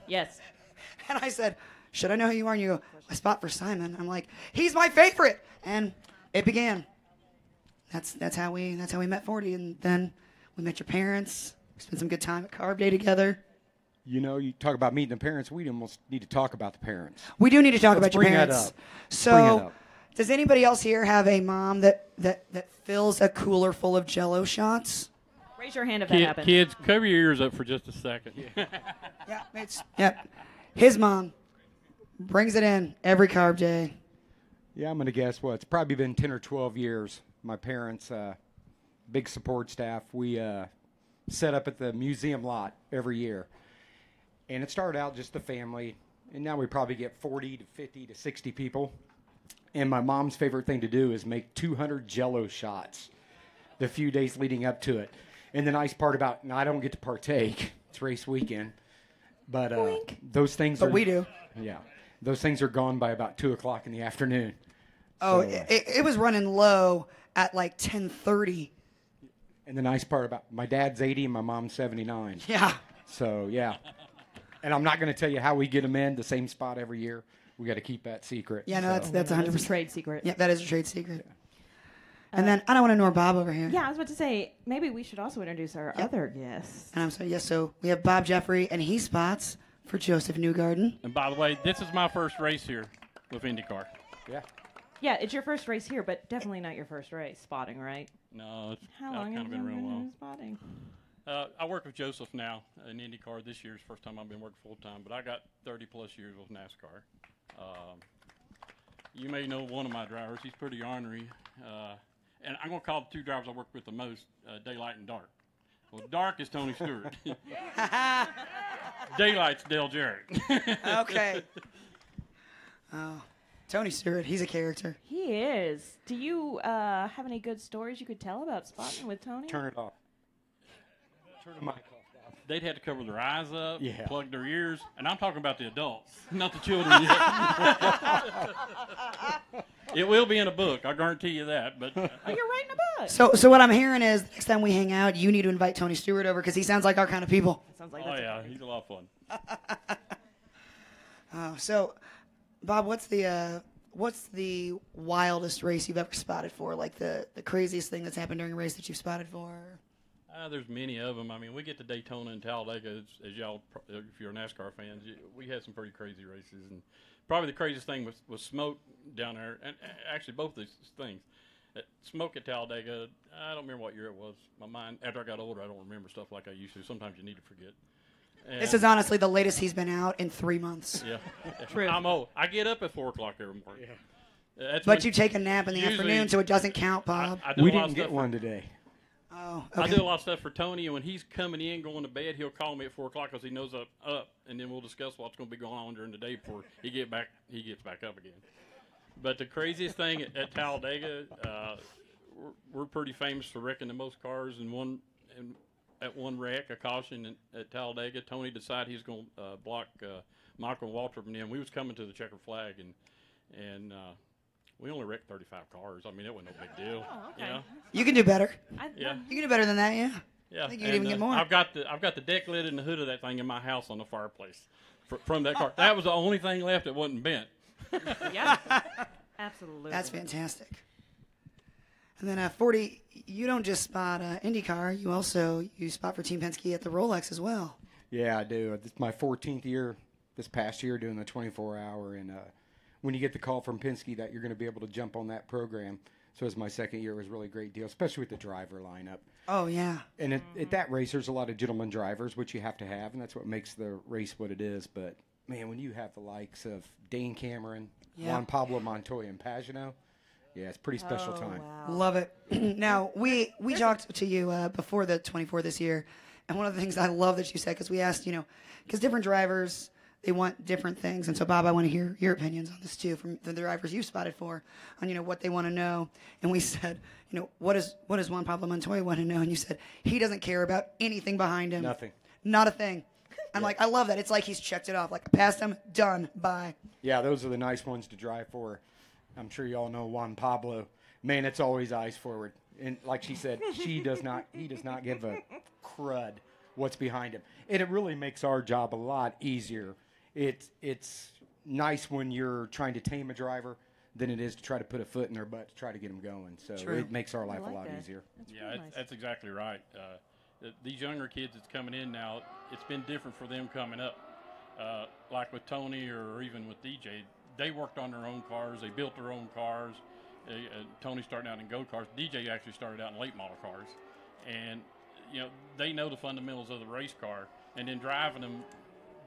Yes. And I said, should I know who you are? And you go, I spot for Simon. I'm like, he's my favorite. And it began. That's how we met 40. And then we met your parents. We spent some good time at Carb Day together. You know, you talk about meeting the parents. We almost need to talk about the parents. We do need to talk Let's about your bring that parents. up. So, Bring it up. does anybody else here have a mom that fills a cooler full of Jell-O shots? Raise your hand if that happens. Kids, cover your ears up for just a second. Yeah. His mom brings it in every Carb Day. Yeah, I'm going to guess what? It's probably been 10 or 12 years. My parents, big support staff, we set up at the museum lot every year. And it started out just the family, and now we probably get 40 to 50 to 60 people. And my mom's favorite thing to do is make 200 Jell-O shots the few days leading up to it. And the nice part about, and I don't get to partake, it's race weekend, but those things But are... we do. Yeah. Those things are gone by about 2 o'clock in the afternoon. Oh, So, it was running low at like 10:30. and the nice part about, my dad's 80 and my mom's 79. Yeah. So, yeah. And I'm not going to tell you how we get them in the same spot every year. We got to keep that secret. Yeah, no, So- that's 100%. That's a trade secret. Yeah, that is a trade secret. And then I don't want to ignore Bob over here. Yeah, I was about to say, maybe we should also introduce our other guests. And I'm sorry, yes, so we have Bob Jeffrey, and he spots for Josef Newgarden. And by the way, this is my first race here with IndyCar. Yeah. Yeah, it's your first race here, but definitely not your first race spotting, right? No, it's How I've long kind have of you been real been long. in spotting? I work with Joseph now in IndyCar. This year's first time I've been working full time, but I got 30 plus years with NASCAR. You may know one of my drivers. He's pretty ornery. And I'm going to call the two drivers I work with the most Daylight and Dark. Well, Dark is Tony Stewart. Daylight's Dale Jarrett. Okay. Oh, Tony Stewart, he's a character. He is. Do you have any good stories you could tell about spotting with Tony? Turn it off. Turn the mic off. They'd have to cover their eyes up, Yeah. plug their ears, and I'm talking about the adults, not the children yet. It will be in a book, I guarantee you that. But Oh, you're writing a book. So what I'm hearing is next time we hang out, you need to invite Tony Stewart over because he sounds like our kind of people. Sounds like oh that's yeah, he's a lot of fun. Oh, so Bob, what's the wildest race you've ever spotted for? Like the craziest thing that's happened during a race that you've spotted for? There's many of them. I mean, we get to Daytona and Talladega, as y'all, if you're NASCAR fans, we had some pretty crazy races. And probably the craziest thing was smoke down there. And actually, both these things. Smoke at Talladega, I don't remember what year it was. My mind, after I got older, I don't remember stuff like I used to. Sometimes you need to forget. And This is honestly the latest he's been out in 3 months. Yeah. True. I'm old. I get up at 4 o'clock every morning. Yeah. That's But when- you take a nap in the usually- afternoon, so it doesn't count, Bob. I do We a lot of didn't get stuff one today. Oh, I okay. do a lot of stuff for Tony, and when he's coming in, going to bed, he'll call me at 4 o'clock because he knows I'm up, and then we'll discuss what's going to be going on during the day before he gets back up again. But the craziest thing at Talladega, we're pretty famous for wrecking the most cars at one wreck, a caution at Talladega. Tony decided he was going to block Michael Waltrip, and then we was coming to the checkered flag, and we only wrecked 35 cars. I mean, it wasn't no big deal. Oh, okay. You know? You can do better. Yeah. You can do better than that, yeah. Yeah. I think you can even get more. I've got the deck lid and the hood of that thing in my house on the fireplace from that car. That was the only thing left that wasn't bent. Yeah. Absolutely. That's fantastic. And then 40, you don't just spot IndyCar, you spot for Team Penske at the Rolex as well. Yeah, I do. It's my 14th year this past year doing the 24-hour, and when you get the call from Penske that you're going to be able to jump on that program, so as my second year, it was a really great deal, especially with the driver lineup. Oh, yeah. And at that race, there's a lot of gentleman drivers, which you have to have, and that's what makes the race what it is. But, man, when you have the likes of Dane Cameron, Juan Pablo Montoya, and Pagenaud, yeah, it's a pretty special time. Wow. Love it. Now, we talked to you before the 24 this year, and one of the things I love that you said, because we asked, because different drivers, they want different things. And so, Bob, I want to hear your opinions on this, too, from the drivers you've spotted for, on, what they want to know. And we said, what does Juan Pablo Montoya want to know? And you said, he doesn't care about anything behind him. Nothing. Not a thing. I'm like, I love that. It's like he's checked it off. Like, passed him, done, bye. Yeah, those are the nice ones to drive for. I'm sure you all know Juan Pablo. Man, it's always eyes forward. And like she said, he does not give a crud what's behind him. And it really makes our job a lot easier. It's nice when you're trying to tame a driver than it is to try to put a foot in their butt to try to get them going. So True. It makes our life a lot that. easier. That's exactly right. These younger kids that's coming in now, it's been different for them coming up. Like with Tony or even with DJ, they worked on their own cars. They built their own cars. Tony started out in go-karts. DJ actually started out in late model cars. And, they know the fundamentals of the race car. And then driving them,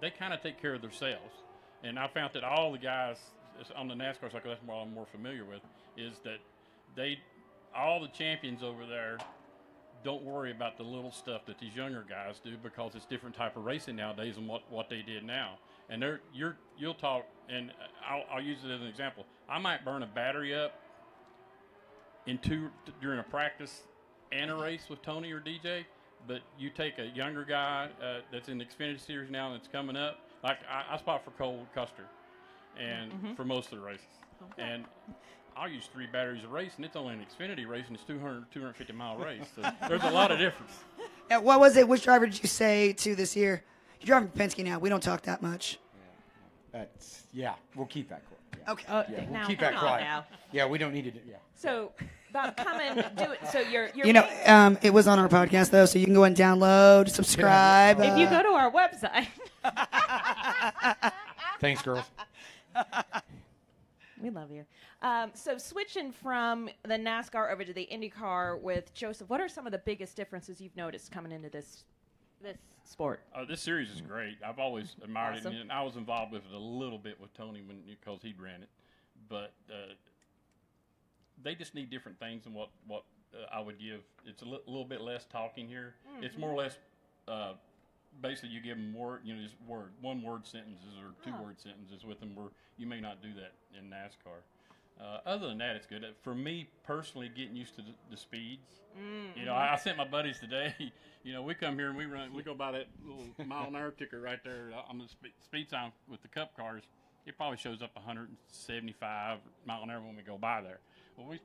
they kind of take care of themselves. And I found that all the guys on the NASCAR cycle, that's what I'm more familiar with, is that all the champions over there don't worry about the little stuff that these younger guys do, because it's different type of racing nowadays than what they did now. And you'll talk, and I'll use it as an example. I might burn a battery up during a practice and a race with Tony or DJ, but you take a younger guy that's in the Xfinity Series now that's coming up. Like I spot for Cole Custer, and for most of the races, and I'll use 3 batteries a race, and it's only an Xfinity race, and it's 250 mile race. So there's a lot of difference. Now, what was it? Which driver did you say to this year? You're driving Penske now. We don't talk that much. We'll keep that quiet. Yeah. Okay. Yeah, we'll now, keep that come on quiet. now. Yeah, we don't need to do. Yeah. So, Bob, come and do it. So you're it was on our podcast though, so you can go and download, subscribe. if you go to our website. Thanks, girls. We love you. So switching from the NASCAR over to the IndyCar with Joseph, what are some of the biggest differences you've noticed coming into this sport? This series is great. I've always admired Awesome. it, and I was involved with it a little bit with Tony because he ran it. But they just need different things than what I would give. It's a little bit less talking here. Mm-hmm. It's more or less basically you give them just one-word sentences or two-word sentences with them, where you may not do that in NASCAR. Other than that, it's good. For me personally, getting used to the speeds. Mm-hmm. I sent my buddies today. We come here and we go by that little mile-an-hour ticker right there on the speed sign with the Cup cars. It probably shows up 175 mile an hour when we go by there. Well,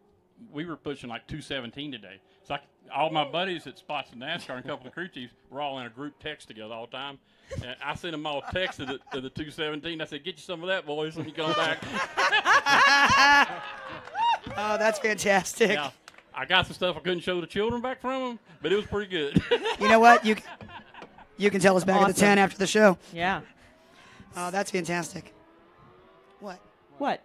we were pushing like 217 today. It's like all my buddies that spots in NASCAR and a couple of crew chiefs, we're all in a group text together all the time. And I sent them all text to the 217. I said, "Get you some of that, boys, when you come back." Oh, that's fantastic. Yeah, I got some stuff I couldn't show the children back from them, but it was pretty good. You know what? You can tell us back at the 10 after the show. Yeah. Oh, that's fantastic. What?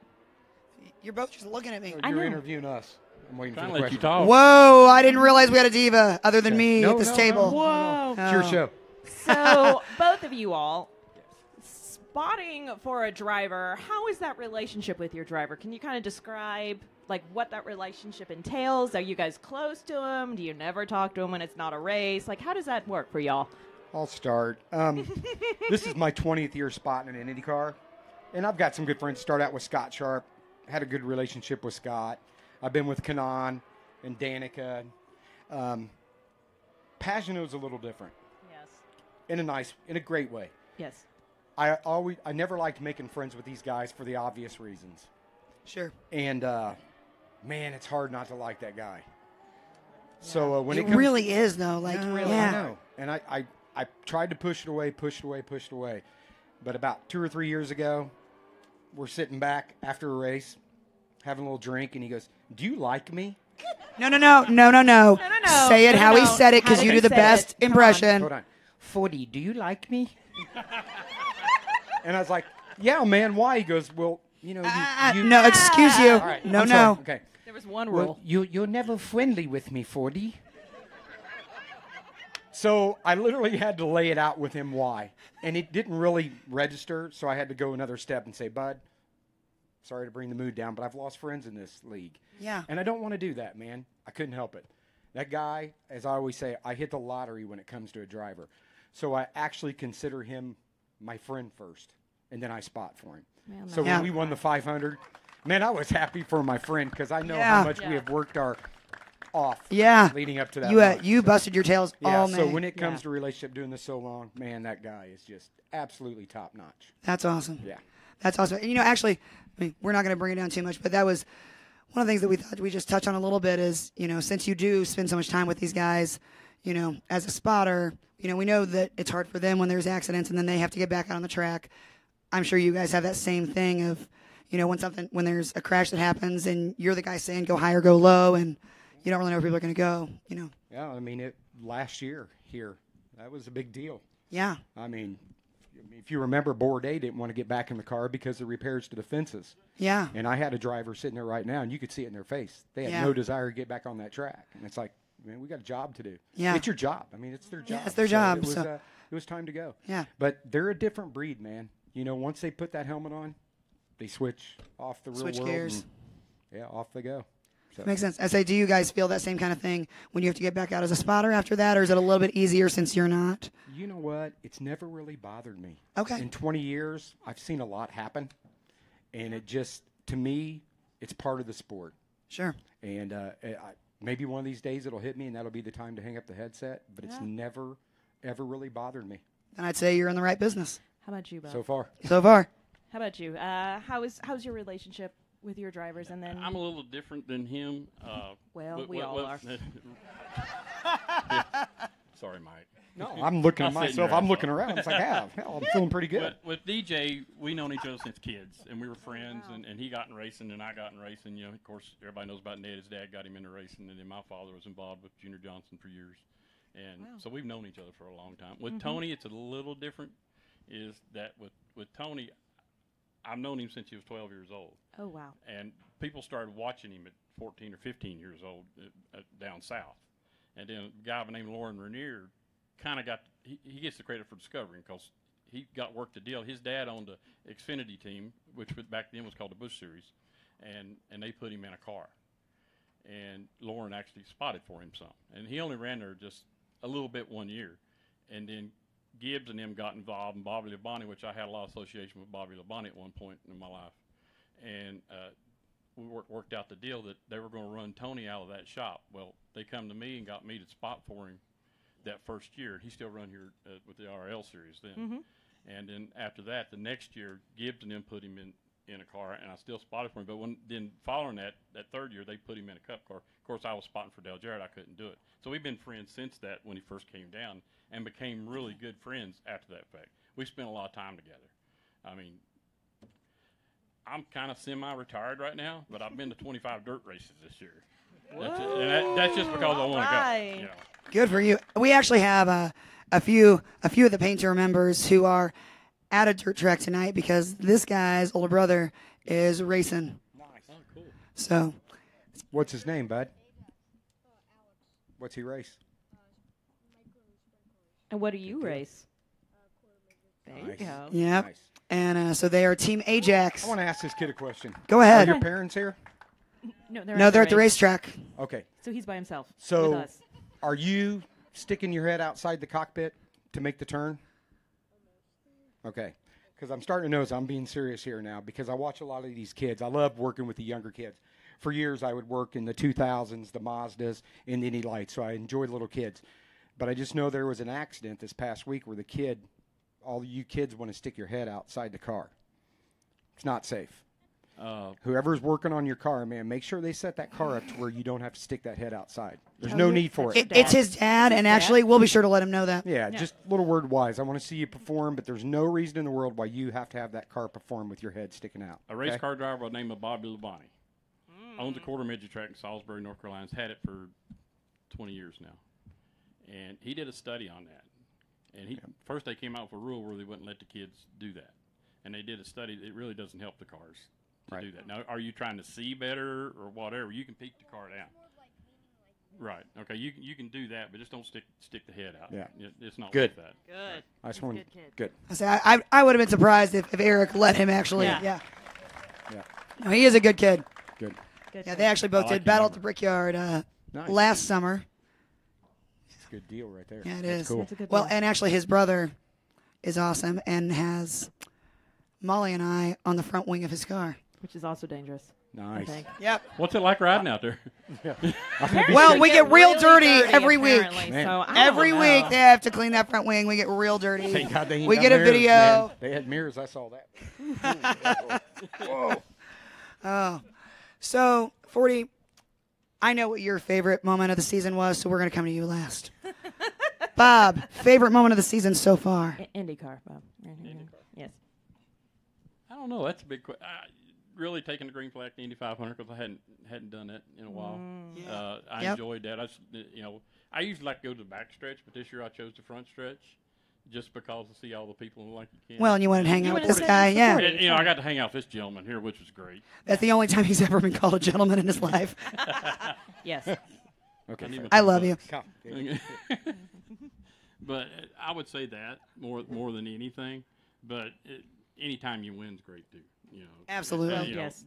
You're both just looking at me. You're interviewing us. I'm waiting for the Let you question. talk. Whoa, I didn't realize we had a diva other than me No, at this no, table. no. Whoa. It's your show. So both of you all, spotting for a driver, how is that relationship with your driver? Can you kind of describe what that relationship entails? Are you guys close to him? Do you never talk to him when it's not a race? How does that work for y'all? I'll start. This is my 20th year spotting in an IndyCar, and I've got some good friends. Start out with Scott Sharp, had a good relationship with Scott. I've been with Kanan and Danica. Pagenaud's a little different. Yes. In a great way. Yes. I never liked making friends with these guys for the obvious reasons. Sure. And man, it's hard not to like that guy. So when It really is, though. Like, I yeah. know. And I tried to push it away. But about 2 or 3 years ago, we're sitting back after a race, having a little drink, and he goes, "Do you like me?" No. Say it how he said it, because you do the best impression. Hold on. 40, do you like me? And I was like, "Yeah, man, why?" He goes, "Well, you know, you no, excuse you. All right, No, I'm no. sorry. Okay. There was one Well, rule. you're never friendly with me, 40. So I literally had to lay it out with him why. And it didn't really register, so I had to go another step and say, "Bud, sorry to bring the mood down, but I've lost friends in this league." Yeah. And I don't want to do that, man. I couldn't help it. That guy, as I always say, I hit the lottery when it comes to a driver. So I actually consider him my friend first, and then I spot for him. Man, So Yeah. when we won the 500, man, I was happy for my friend because I know Yeah. how much we have worked our off leading up to that. You month. busted your tails Yeah, all so May. when it comes to relationship, doing this so long, man, that guy is just absolutely top notch. That's awesome. Yeah. That's awesome. And, actually, I mean, we're not going to bring it down too much, but that was one of the things that we thought we just touch on a little bit is, since you do spend so much time with these guys, as a spotter, we know that it's hard for them when there's accidents and then they have to get back out on the track. I'm sure you guys have that same thing of, when there's a crash that happens and you're the guy saying go high or go low and you don't really know where people are going to go, Yeah, I mean, last year here, that was a big deal. Yeah. I mean, if you remember, Bourdais didn't want to get back in the car because of repairs to the fences. Yeah. And I had a driver sitting there right now, and you could see it in their face. They had Yeah. no desire to get back on that track. And it's like, man, we got a job to do. Yeah. It's your job. I mean, it's their job. Yeah, it's their job, It was, so- it was time to go. Yeah. But they're a different breed, man. Once they put that helmet on, they switch off the real Switch world. gears. And, off they go. So. Makes sense. I say, do you guys feel that same kind of thing when you have to get back out as a spotter after that, or is it a little bit easier since you're not? You know what? It's never really bothered me. Okay. In 20 years, I've seen a lot happen. And it just, to me, it's part of the sport. Sure. And maybe one of these days it'll hit me, and that'll be the time to hang up the headset. But it's never, ever really bothered me Then I'd say you're in the right business How about you, Bob? so far. so far. How about you? How's your relationship with your drivers? And then I'm a little different than him. Well, but- we all are. Sorry, Mike. No, I'm looking at I'll sit in myself. your I'm ass looking off. around. It's like, hell, I'm feeling pretty good. But with DJ, we known each other since kids, and we were friends. And he got in racing, and I got in racing. Of course, everybody knows about Ned. His dad got him into racing, and then my father was involved with Junior Johnson for years. And so we've known each other for a long time. With Tony, it's a little different. Is that with Tony, I've known him since he was 12 years old. Oh, wow. And people started watching him at 14 or 15 years old down south. And then a guy by the name of Lauren Rainier kind of got he gets the credit for discovering because he got worked a deal. His dad owned a Xfinity team, which back then was called the Busch Series, and they put him in a car. And Lauren actually spotted for him some. And he only ran there just a little bit one year. And then Gibbs and them got involved, and Bobby Labonte, which I had a lot of association with Bobby Labonte at one point in my life. And we worked out the deal that they were going to run Tony out of that shop. Well, they come to me and got me to spot for him that first year. He still run here with the RL series then. And then after that, the next year, Gibbs and them put him in a car, and I still spotted for him. But then following that third year, they put him in a cup car. Of course, I was spotting for Dale Jarrett. I couldn't do it. So we've been friends since that when he first came down and became really good friends after that fact. We spent a lot of time together. I mean, I'm kind of semi-retired right now, but I've been to 25 dirt races this year. That's just because I want to go. Good for you. We actually have a few of the Paint Tour members who are at a dirt track tonight because this guy's older brother is racing. Nice. Oh, cool. So, What's his name, bud? What's he race? And what do you race? There Nice. you go. yep. Nice. And so they are Team Ajax. I want to ask this kid a question. Go Are ahead. your parents here? No, They're at the racetrack. Okay. So he's by himself So with us. are you sticking your head outside the cockpit to make the turn? Okay. because I'm starting to notice I'm being serious here now because I watch a lot of these kids. I love working with the younger kids. For years, I would work in the 2000s, the Mazdas, and the Indy Lights, so I enjoyed little kids. But I just know there was an accident this past week where all you kids want to stick your head outside the car. It's not safe. Whoever's working on your car, man, make sure they set that car up to where you don't have to stick that head outside. There's no need for it. It's his dad, and actually, we'll be sure to let him know that. Yeah, just little word wise. I want to see you perform, but there's no reason in the world why you have to have that car perform with your head sticking out. A race car driver by the name of Bobby Labonte owns a quarter midget track in Salisbury, North Carolina. Has had it for 20 years now. And he did a study on that. And first they came out with a rule where they wouldn't let the kids do that. And they did a study. It really doesn't help the cars to do that. Now, are you trying to see better or whatever? You can peek the car down. Right. Okay. You can do that, but just don't stick the head out. Yeah. It's not good. Like that. Good. I just want good. I would have been surprised if Eric let him actually. Yeah. No, he is a good kid. Good. Yeah, they actually both did Battle at the Brickyard last summer. It's a good deal right there. Yeah, it That's is. cool. That's a good Well, deal. and actually his brother is awesome and has Molly and I on the front wing of his car. Which is also dangerous. Nice. Yep. What's it like riding out there? Well, we get real dirty every week. So Every week they have to clean that front wing. We get real dirty. Thank God they ain't We got get a mirrors, video. man. They had mirrors. I saw that. Whoa. Oh. So, 40, I know what your favorite moment of the season was, so we're going to come to you last. Bob, favorite moment of the season so far? IndyCar, Bob. Yes. I don't know. That's a big question. Really taking the green flag to Indy 500 because I hadn't done that in a while. I enjoyed that. I usually like to go to the back stretch, but this year I chose the front stretch just because to see all the people like you can. Well, and you wanted to hang out with this guy, yeah. And, I got to hang out with this gentleman here, which was great. That's the only time he's ever been called a gentleman in his life. Yes. Okay. I love you. But I would say that more than anything. But anytime you win is great too. Absolutely. Yes.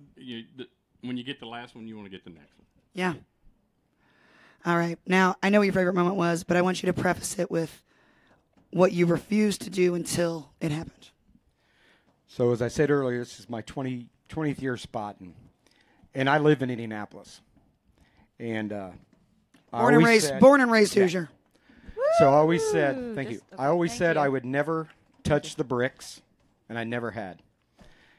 When you get the last one, you want to get the next one. Yeah. All right. Now, I know what your favorite moment was, but I want you to preface it with what you refused to do until it happened. So, as I said earlier, this is my 20th year spot, and I live in Indianapolis. And born and raised Hoosier. So I always said, thank you. I always said I would never touch the bricks, and I never had.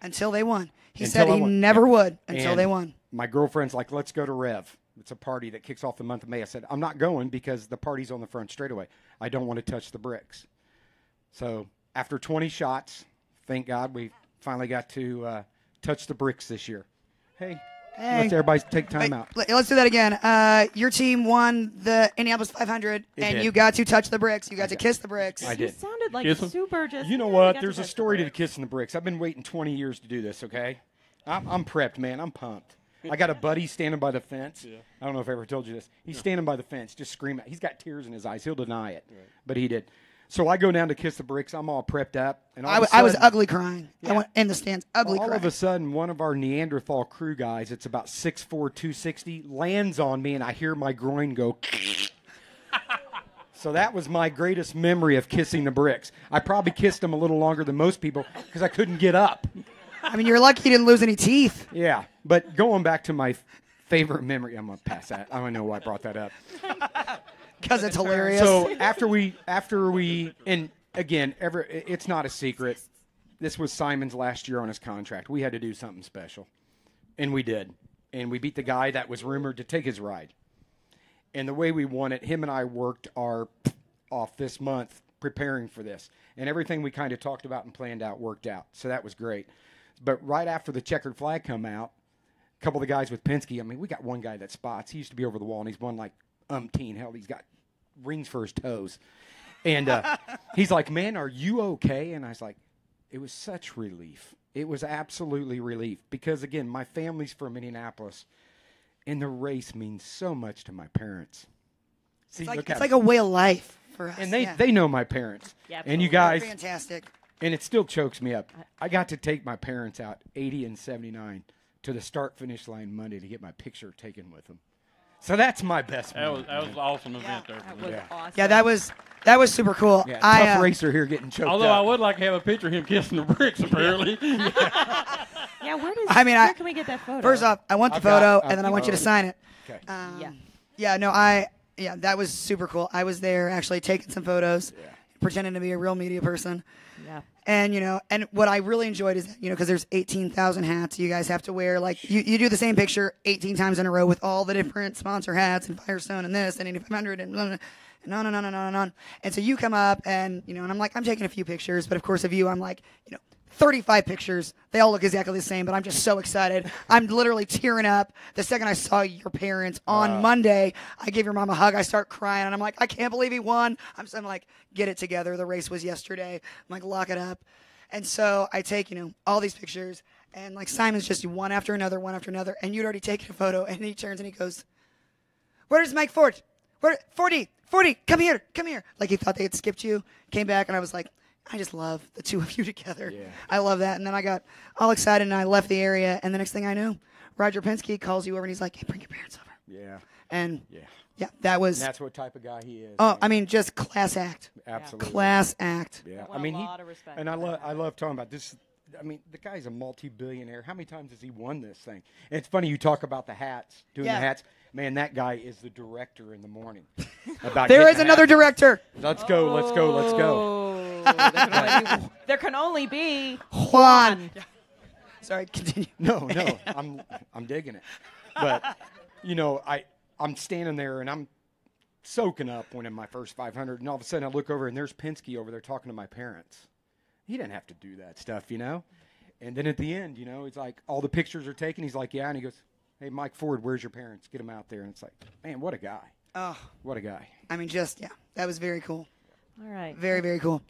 Until they won. He said he never would until they won. My girlfriend's like, let's go to Rev. It's a party that kicks off the month of May. I said, I'm not going because the party's on the front straightaway. I don't want to touch the bricks. So after 20 shots, thank God we finally got to touch the bricks this year. Hey. Let's everybody take time out. Let's do that again. Your team won the Indianapolis 500, and you got to touch the bricks. You got to kiss the bricks. I did. You sounded like super just... You know what? There's a story to the kissing the bricks. I've been waiting 20 years to do this, okay? I'm prepped, man. I'm pumped. I got a buddy standing by the fence. Yeah. I don't know if I ever told you this. He's standing by the fence, just screaming. He's got tears in his eyes. He'll deny it, but he did. So I go down to kiss the bricks. I'm all prepped up. And I was ugly crying. I went in the stands, ugly crying. All of a sudden, one of our Neanderthal crew guys, it's about 6'4", 260, lands on me, and I hear my groin go. So that was my greatest memory of kissing the bricks. I probably kissed them a little longer than most people because I couldn't get up. I mean, you're lucky you didn't lose any teeth. Yeah, but going back to my favorite memory, I'm going to pass that. I don't know why I brought that up. Because it's hilarious. So after we, and again, it's not a secret. This was Simon's last year on his contract. We had to do something special, and we did. And we beat the guy that was rumored to take his ride. And the way we won it, him and I worked our off this month preparing for this. And everything we kind of talked about and planned out worked out. So that was great. But right after the checkered flag come out, a couple of the guys with Penske, I mean, we got one guy that spots. He used to be over the wall, and he's won like umpteen. Hell, he's got rings for his toes. And he's like, man, are you okay? And I was like, it was such relief. It was absolutely relief. Because, again, my family's from Indianapolis, and the race means so much to my parents. See, it's like a way of life for us. And they know my parents. Yeah, and you guys. Fantastic. And it still chokes me up. I got to take my parents out, 80 and 79, to the start-finish line Monday to get my picture taken with them. So that's my best moment. That was an awesome event there. That was awesome. Yeah, that was That was super cool. Yeah, tough racer here getting choked Although up. I would like to have a picture of him kissing the bricks, apparently. Yeah, where can we get that photo? First off, I want the photo, and then I want you to sign it. Okay. Yeah, that was super cool. I was there actually taking some photos, pretending to be a real media person. Yeah. And, and what I really enjoyed is, because there's 18,000 hats you guys have to wear. Like, you do the same picture 18 times in a row with all the different sponsor hats and Firestone and this and 8500 and on and on. And so you come up and, and I'm like, I'm taking a few pictures. But, of course, of you, I'm like, 35 pictures. They all look exactly the same, but I'm just so excited. I'm literally tearing up. The second I saw your parents on Monday, I gave your mom a hug. I start crying, and I'm like, I can't believe he won. I'm like, get it together. The race was yesterday. I'm like, lock it up. And so I take, all these pictures, and like Simon's just one after another, and you'd already taken a photo, and he turns and he goes, where's Mike Ford? Where, 40, come here. Like he thought they had skipped you. Came back, and I was like, I just love the two of you together. Yeah. I love that. And then I got all excited, and I left the area, and the next thing I knew, Roger Penske calls you over, and he's like, hey, bring your parents over. Yeah. And that was. And that's what type of guy he is. Oh, I mean, just class act. Absolutely. Class act. Yeah. Well, a lot of respect. And I love talking about this. I mean, the guy's a multi-billionaire. How many times has he won this thing? And it's funny you talk about the hats, doing the hats. Man, that guy is the director in the morning. There is another director. Let's go. There can only be Juan. Sorry, continue. No, I'm digging it. But I'm standing there and I'm soaking up winning my first 500, and all of a sudden I look over and there's Penske over there talking to my parents. He didn't have to do that stuff, And then at the end, it's like all the pictures are taken. He's like, yeah, and he goes, hey, Mike Ford, where's your parents? Get them out there. And it's like, man, what a guy. Oh, what a guy. I mean, that was very cool. All right. Very, very cool.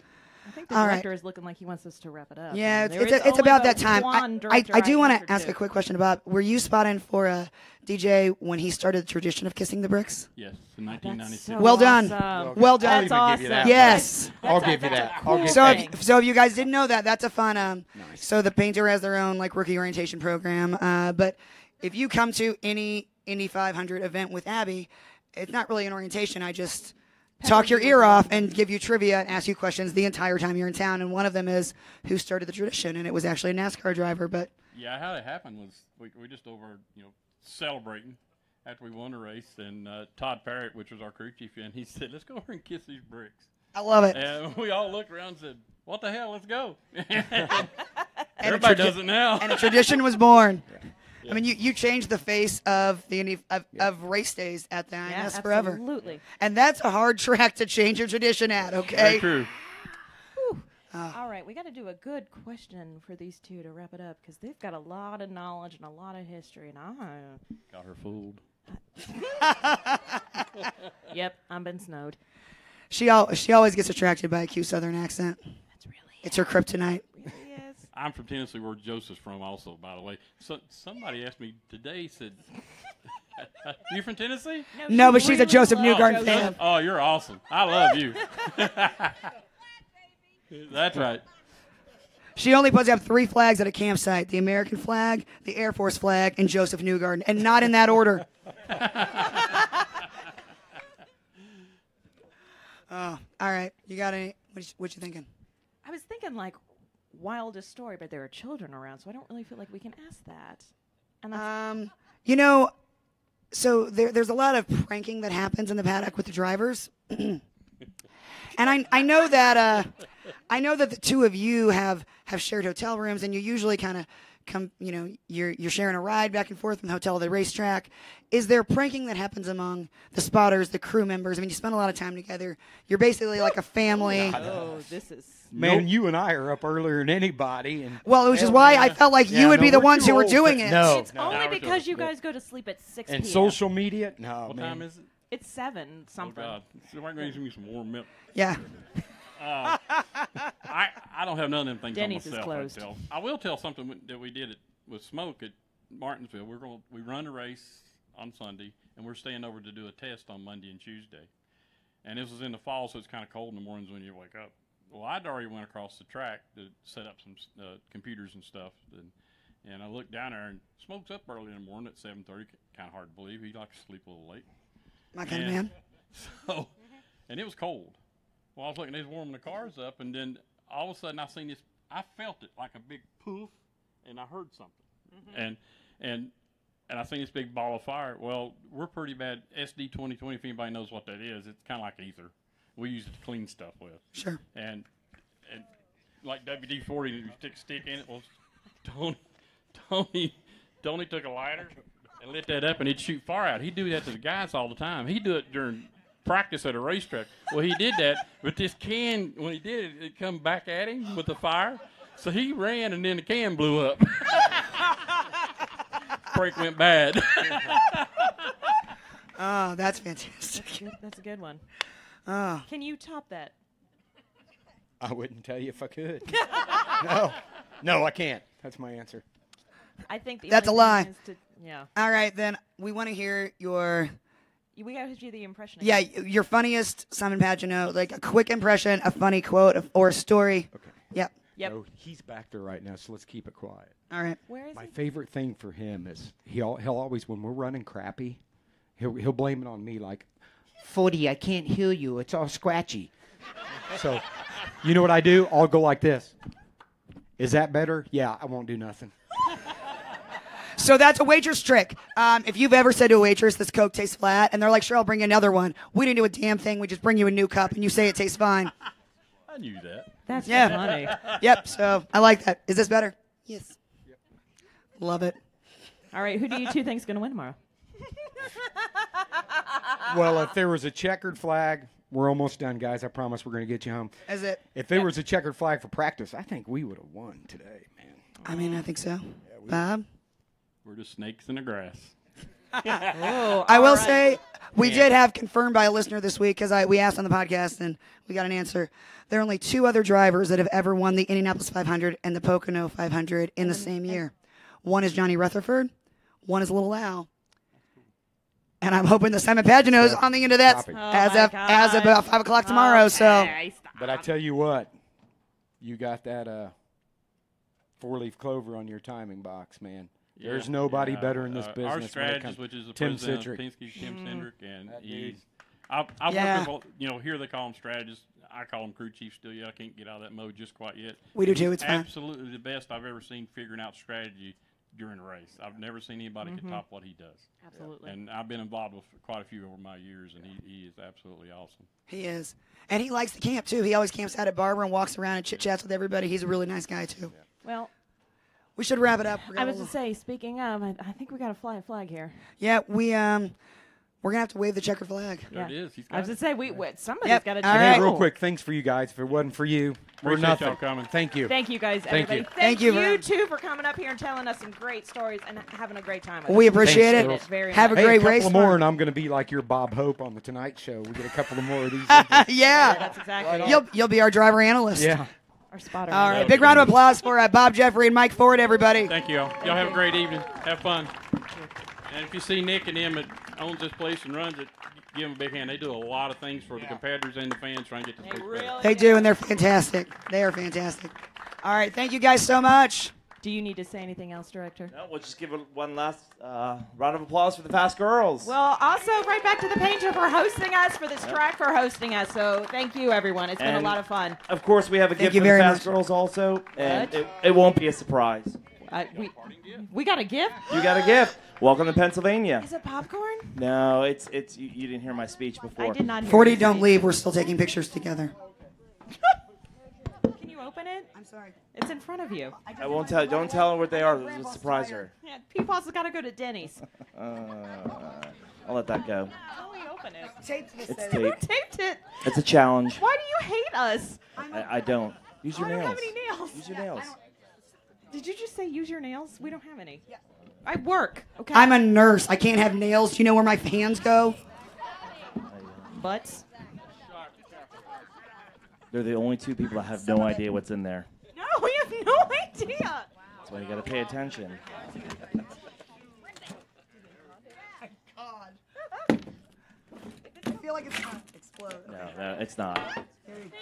I think the director is looking like he wants us to wrap it up. Yeah, it's about that time. I do want to ask a quick question about, were you spotting for a DJ when he started the tradition of kissing the bricks? Yes, in 1996. Well done. Well done. That's awesome. Yes. I'll give you that. So if you guys didn't know that, that's a fun. Nice. So the Painter has their own rookie orientation program. But if you come to any Indy 500 event with Abby, it's not really an orientation. I just talk your ear off and give you trivia and ask you questions the entire time you're in town. And one of them is, who started the tradition? And it was actually a NASCAR driver. But yeah, how it happened was we just over celebrating after we won the race, and Todd Parrott, which was our crew chief, and he said, let's go over and kiss these bricks. I love it. And we all looked around and said, what the hell, let's go. Everybody does it now. And a tradition was born. Yeah. I mean, you changed the face of the of race days at the INS forever. Absolutely. And that's a hard track to change your tradition at, okay? Very true. All right, we got to do a good question for these two to wrap it up, because they've got a lot of knowledge and a lot of history, and got her fooled. Yep, I've been snowed. She always gets attracted by a cute Southern accent. That's really it's her kryptonite. Really is. I'm from Tennessee, where Joseph's from also, by the way. So somebody asked me today, said, you from Tennessee? No, but she's a Josef Newgarden fan. Oh, you're awesome. I love you. That's right. She only puts up 3 flags at a campsite: the American flag, the Air Force flag, and Josef Newgarden, and not in that order. Oh, all right. You got any? What you thinking? I was thinking wildest story, but there are children around, so I don't really feel like we can ask that. And that's so there's a lot of pranking that happens in the paddock with the drivers, and I know that the two of you have shared hotel rooms, and you usually kind of come, you're sharing a ride back and forth from the hotel to the racetrack. Is there pranking that happens among the spotters, the crew members? I mean, you spend a lot of time together. You're basically like a family. Oh, this is... Man, you and I are up earlier than anybody. And which is why I felt like you would be the ones who were doing it. No, it's only because you guys go to sleep at 6 p.m. And social media? No, What time is it? It's 7 something. Oh, God. So I'm going to give me some warm milk. Yeah. I don't have none of them things Denny's on myself. is closed. I will tell something that we did with Smoke at Martinsville. We run a race on Sunday, and we're staying over to do a test on Monday and Tuesday. And this was in the fall, so it's kind of cold in the mornings when you wake up. Well, I'd already went across the track to set up some computers and stuff, and I looked down there, and Smoke's up early in the morning at 7:30. Kind of hard to believe. He likes to sleep a little late. My kind of man. So, and it was cold. Well, I was looking, they was warming the cars up, and then all of a sudden I seen this. I felt it like a big poof, and I heard something, and I seen this big ball of fire. Well, we're pretty bad. SD 2020, if anybody knows what that is, it's kind of like ether. We use it to clean stuff with. Sure. And like WD-40, you stick a stick in it. Well, Tony took a lighter and lit that up, and he'd shoot fire out. He'd do that to the guys all the time. He'd do it during practice at a racetrack. Well, he did that, but this can, when he did it, it come back at him with the fire. So he ran, and then the can blew up. Brake went bad. Oh, that's fantastic. That's a good one. Oh. Can you top that? I wouldn't tell you if I could. No, I can't. That's my answer. I think That's a lie. Yeah. All right, then we want to hear your. We got to do the impression. Yeah, your funniest Simon Pagenaud, like a quick impression, a funny quote, or a story. Okay. Yep. So he's back there right now, so let's keep it quiet. All right. Where is My favorite thing for him is he'll always, when we're running crappy, he'll blame it on me, like, 40, I can't hear you. It's all scratchy. So, you know what I do? I'll go like this. Is that better? Yeah, I won't do nothing. So that's a waitress trick. If you've ever said to a waitress, this Coke tastes flat, and they're like, sure, I'll bring you another one. We didn't do a damn thing. We just bring you a new cup, and you say it tastes fine. I knew that. That's funny. funny. Yep, so I like that. Is this better? Yes. Yep. Love it. All right, who do you two think is going to win tomorrow? Well, if there was a checkered flag, we're almost done, guys. I promise we're going to get you home. Is it? If there was a checkered flag for practice, I think we would have won today, man. I mean, I think so. Bob? We're just snakes in the grass. I will say we did have confirmed by a listener this week because we asked on the podcast and we got an answer. There are only two other drivers that have ever won the Indianapolis 500 and the Pocono 500 in the same year. One is Johnny Rutherford. One is Little Al. And I'm hoping the Simon Pagenaud is on the end of that as of about 5 o'clock tomorrow. So, but I tell you what, you got that 4-leaf clover on your timing box, man. There's nobody better in this business. Our strategist, which is the Tim president Cedric. of Penske, Tim Cedric, and he's. I've worked with, here they call them strategists. I call them crew chiefs still. Yeah, I can't get out of that mode just quite yet. We do too. It's fine. Absolutely the best I've ever seen figuring out strategy during a race. I've never seen anybody can top what he does. Absolutely. And I've been involved with quite a few over my years, and he is absolutely awesome. He is. And he likes to camp, too. He always camps out at Barber and walks around and chit-chats with everybody. He's a really nice guy, too. Yeah. Well, we should wrap it up. I was to say, speaking of, I think we got to fly a flag here. Yeah, we're going to have to wave the checker flag. There it is. I was to say, somebody's got to All Hey, right. real quick, thanks for you guys. If it wasn't for you, we're Appreciate nothing. y'all coming. Thank you. Thank you, guys, Thank everybody. you. Thank you, you, too, for coming up here and telling us some great stories and having a great time with us. We appreciate it. girls. Very Have much. a Hey, great a couple race. of more, and I'm going to be like your Bob Hope on the Tonight Show. We get a couple of more of these. Yeah. That's exactly it. You'll be our driver analyst. Yeah. Our spotter. All right. Big round of applause for Bob Jeffrey and Mike Ford, everybody. Thank you all. Y'all have a great evening. Have fun. And if you see Nick and him that owns this place and runs it, give them a big hand. They do a lot of things for the competitors and the fans trying to get this place better. They do, and they're fantastic. They are fantastic. All right. Thank you guys so much. Do you need to say anything else, Director? No, we'll just give one last round of applause for the Fast Girls. Well, also right back to the Painter for hosting us, for this track for hosting us. So thank you, everyone. It's been a lot of fun. Of course, we have a gift you for the very Fast much. Girls also, and it won't be a surprise. We got a gift? You got a gift. Welcome to Pennsylvania. Is it popcorn? No, it's you didn't hear my speech before. I did not hear 40, your don't speech. leave. We're still taking pictures together. Can you open it? I'm sorry. It's in front of you. I won't tell. Don't tell her what they are. Let's surprise her. Yeah, Peepaw's got to go to Denny's. I'll let that go. How do we open it? It's Who taped. taped it? It's a challenge. Why do you hate us? I don't. Use your I don't nails. have any nails. Use your nails. Did you just say use your nails? We don't have any. Yeah. I work, okay? I'm a nurse. I can't have nails. Do you know where my hands go? Butts? They're the only two people that have no idea what's in there. No, we have no idea. That's why you got to pay attention. I feel like it's going to explode. No, it's not.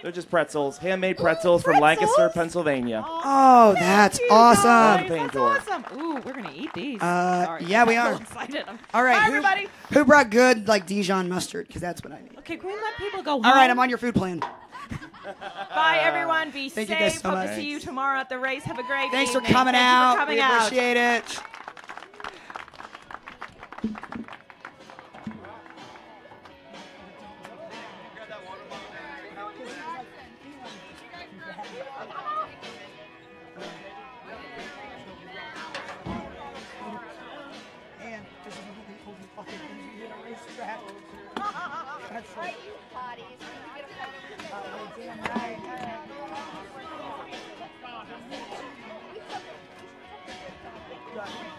They're just pretzels, handmade pretzels from Lancaster, Pennsylvania. Oh, that's Thank you, awesome. guys. Paint That's door. awesome. Ooh, we're going to eat these. Sorry. yeah, we I'm are. so excited. All right. Bye, everybody. Who brought good, like, Dijon mustard? Because that's what I need. Okay, can we let people go home? All right, I'm on your food plan. Bye, everyone. Be Thank safe. you guys so Hope much. to see you tomorrow at the race. Have a great Thanks for evening. coming Thank out. You for coming we out. appreciate it. And this is what we told you fucking things you hit a racetrack. That's right, you potties. Can you get a photo with me? Oh, damn right. All right.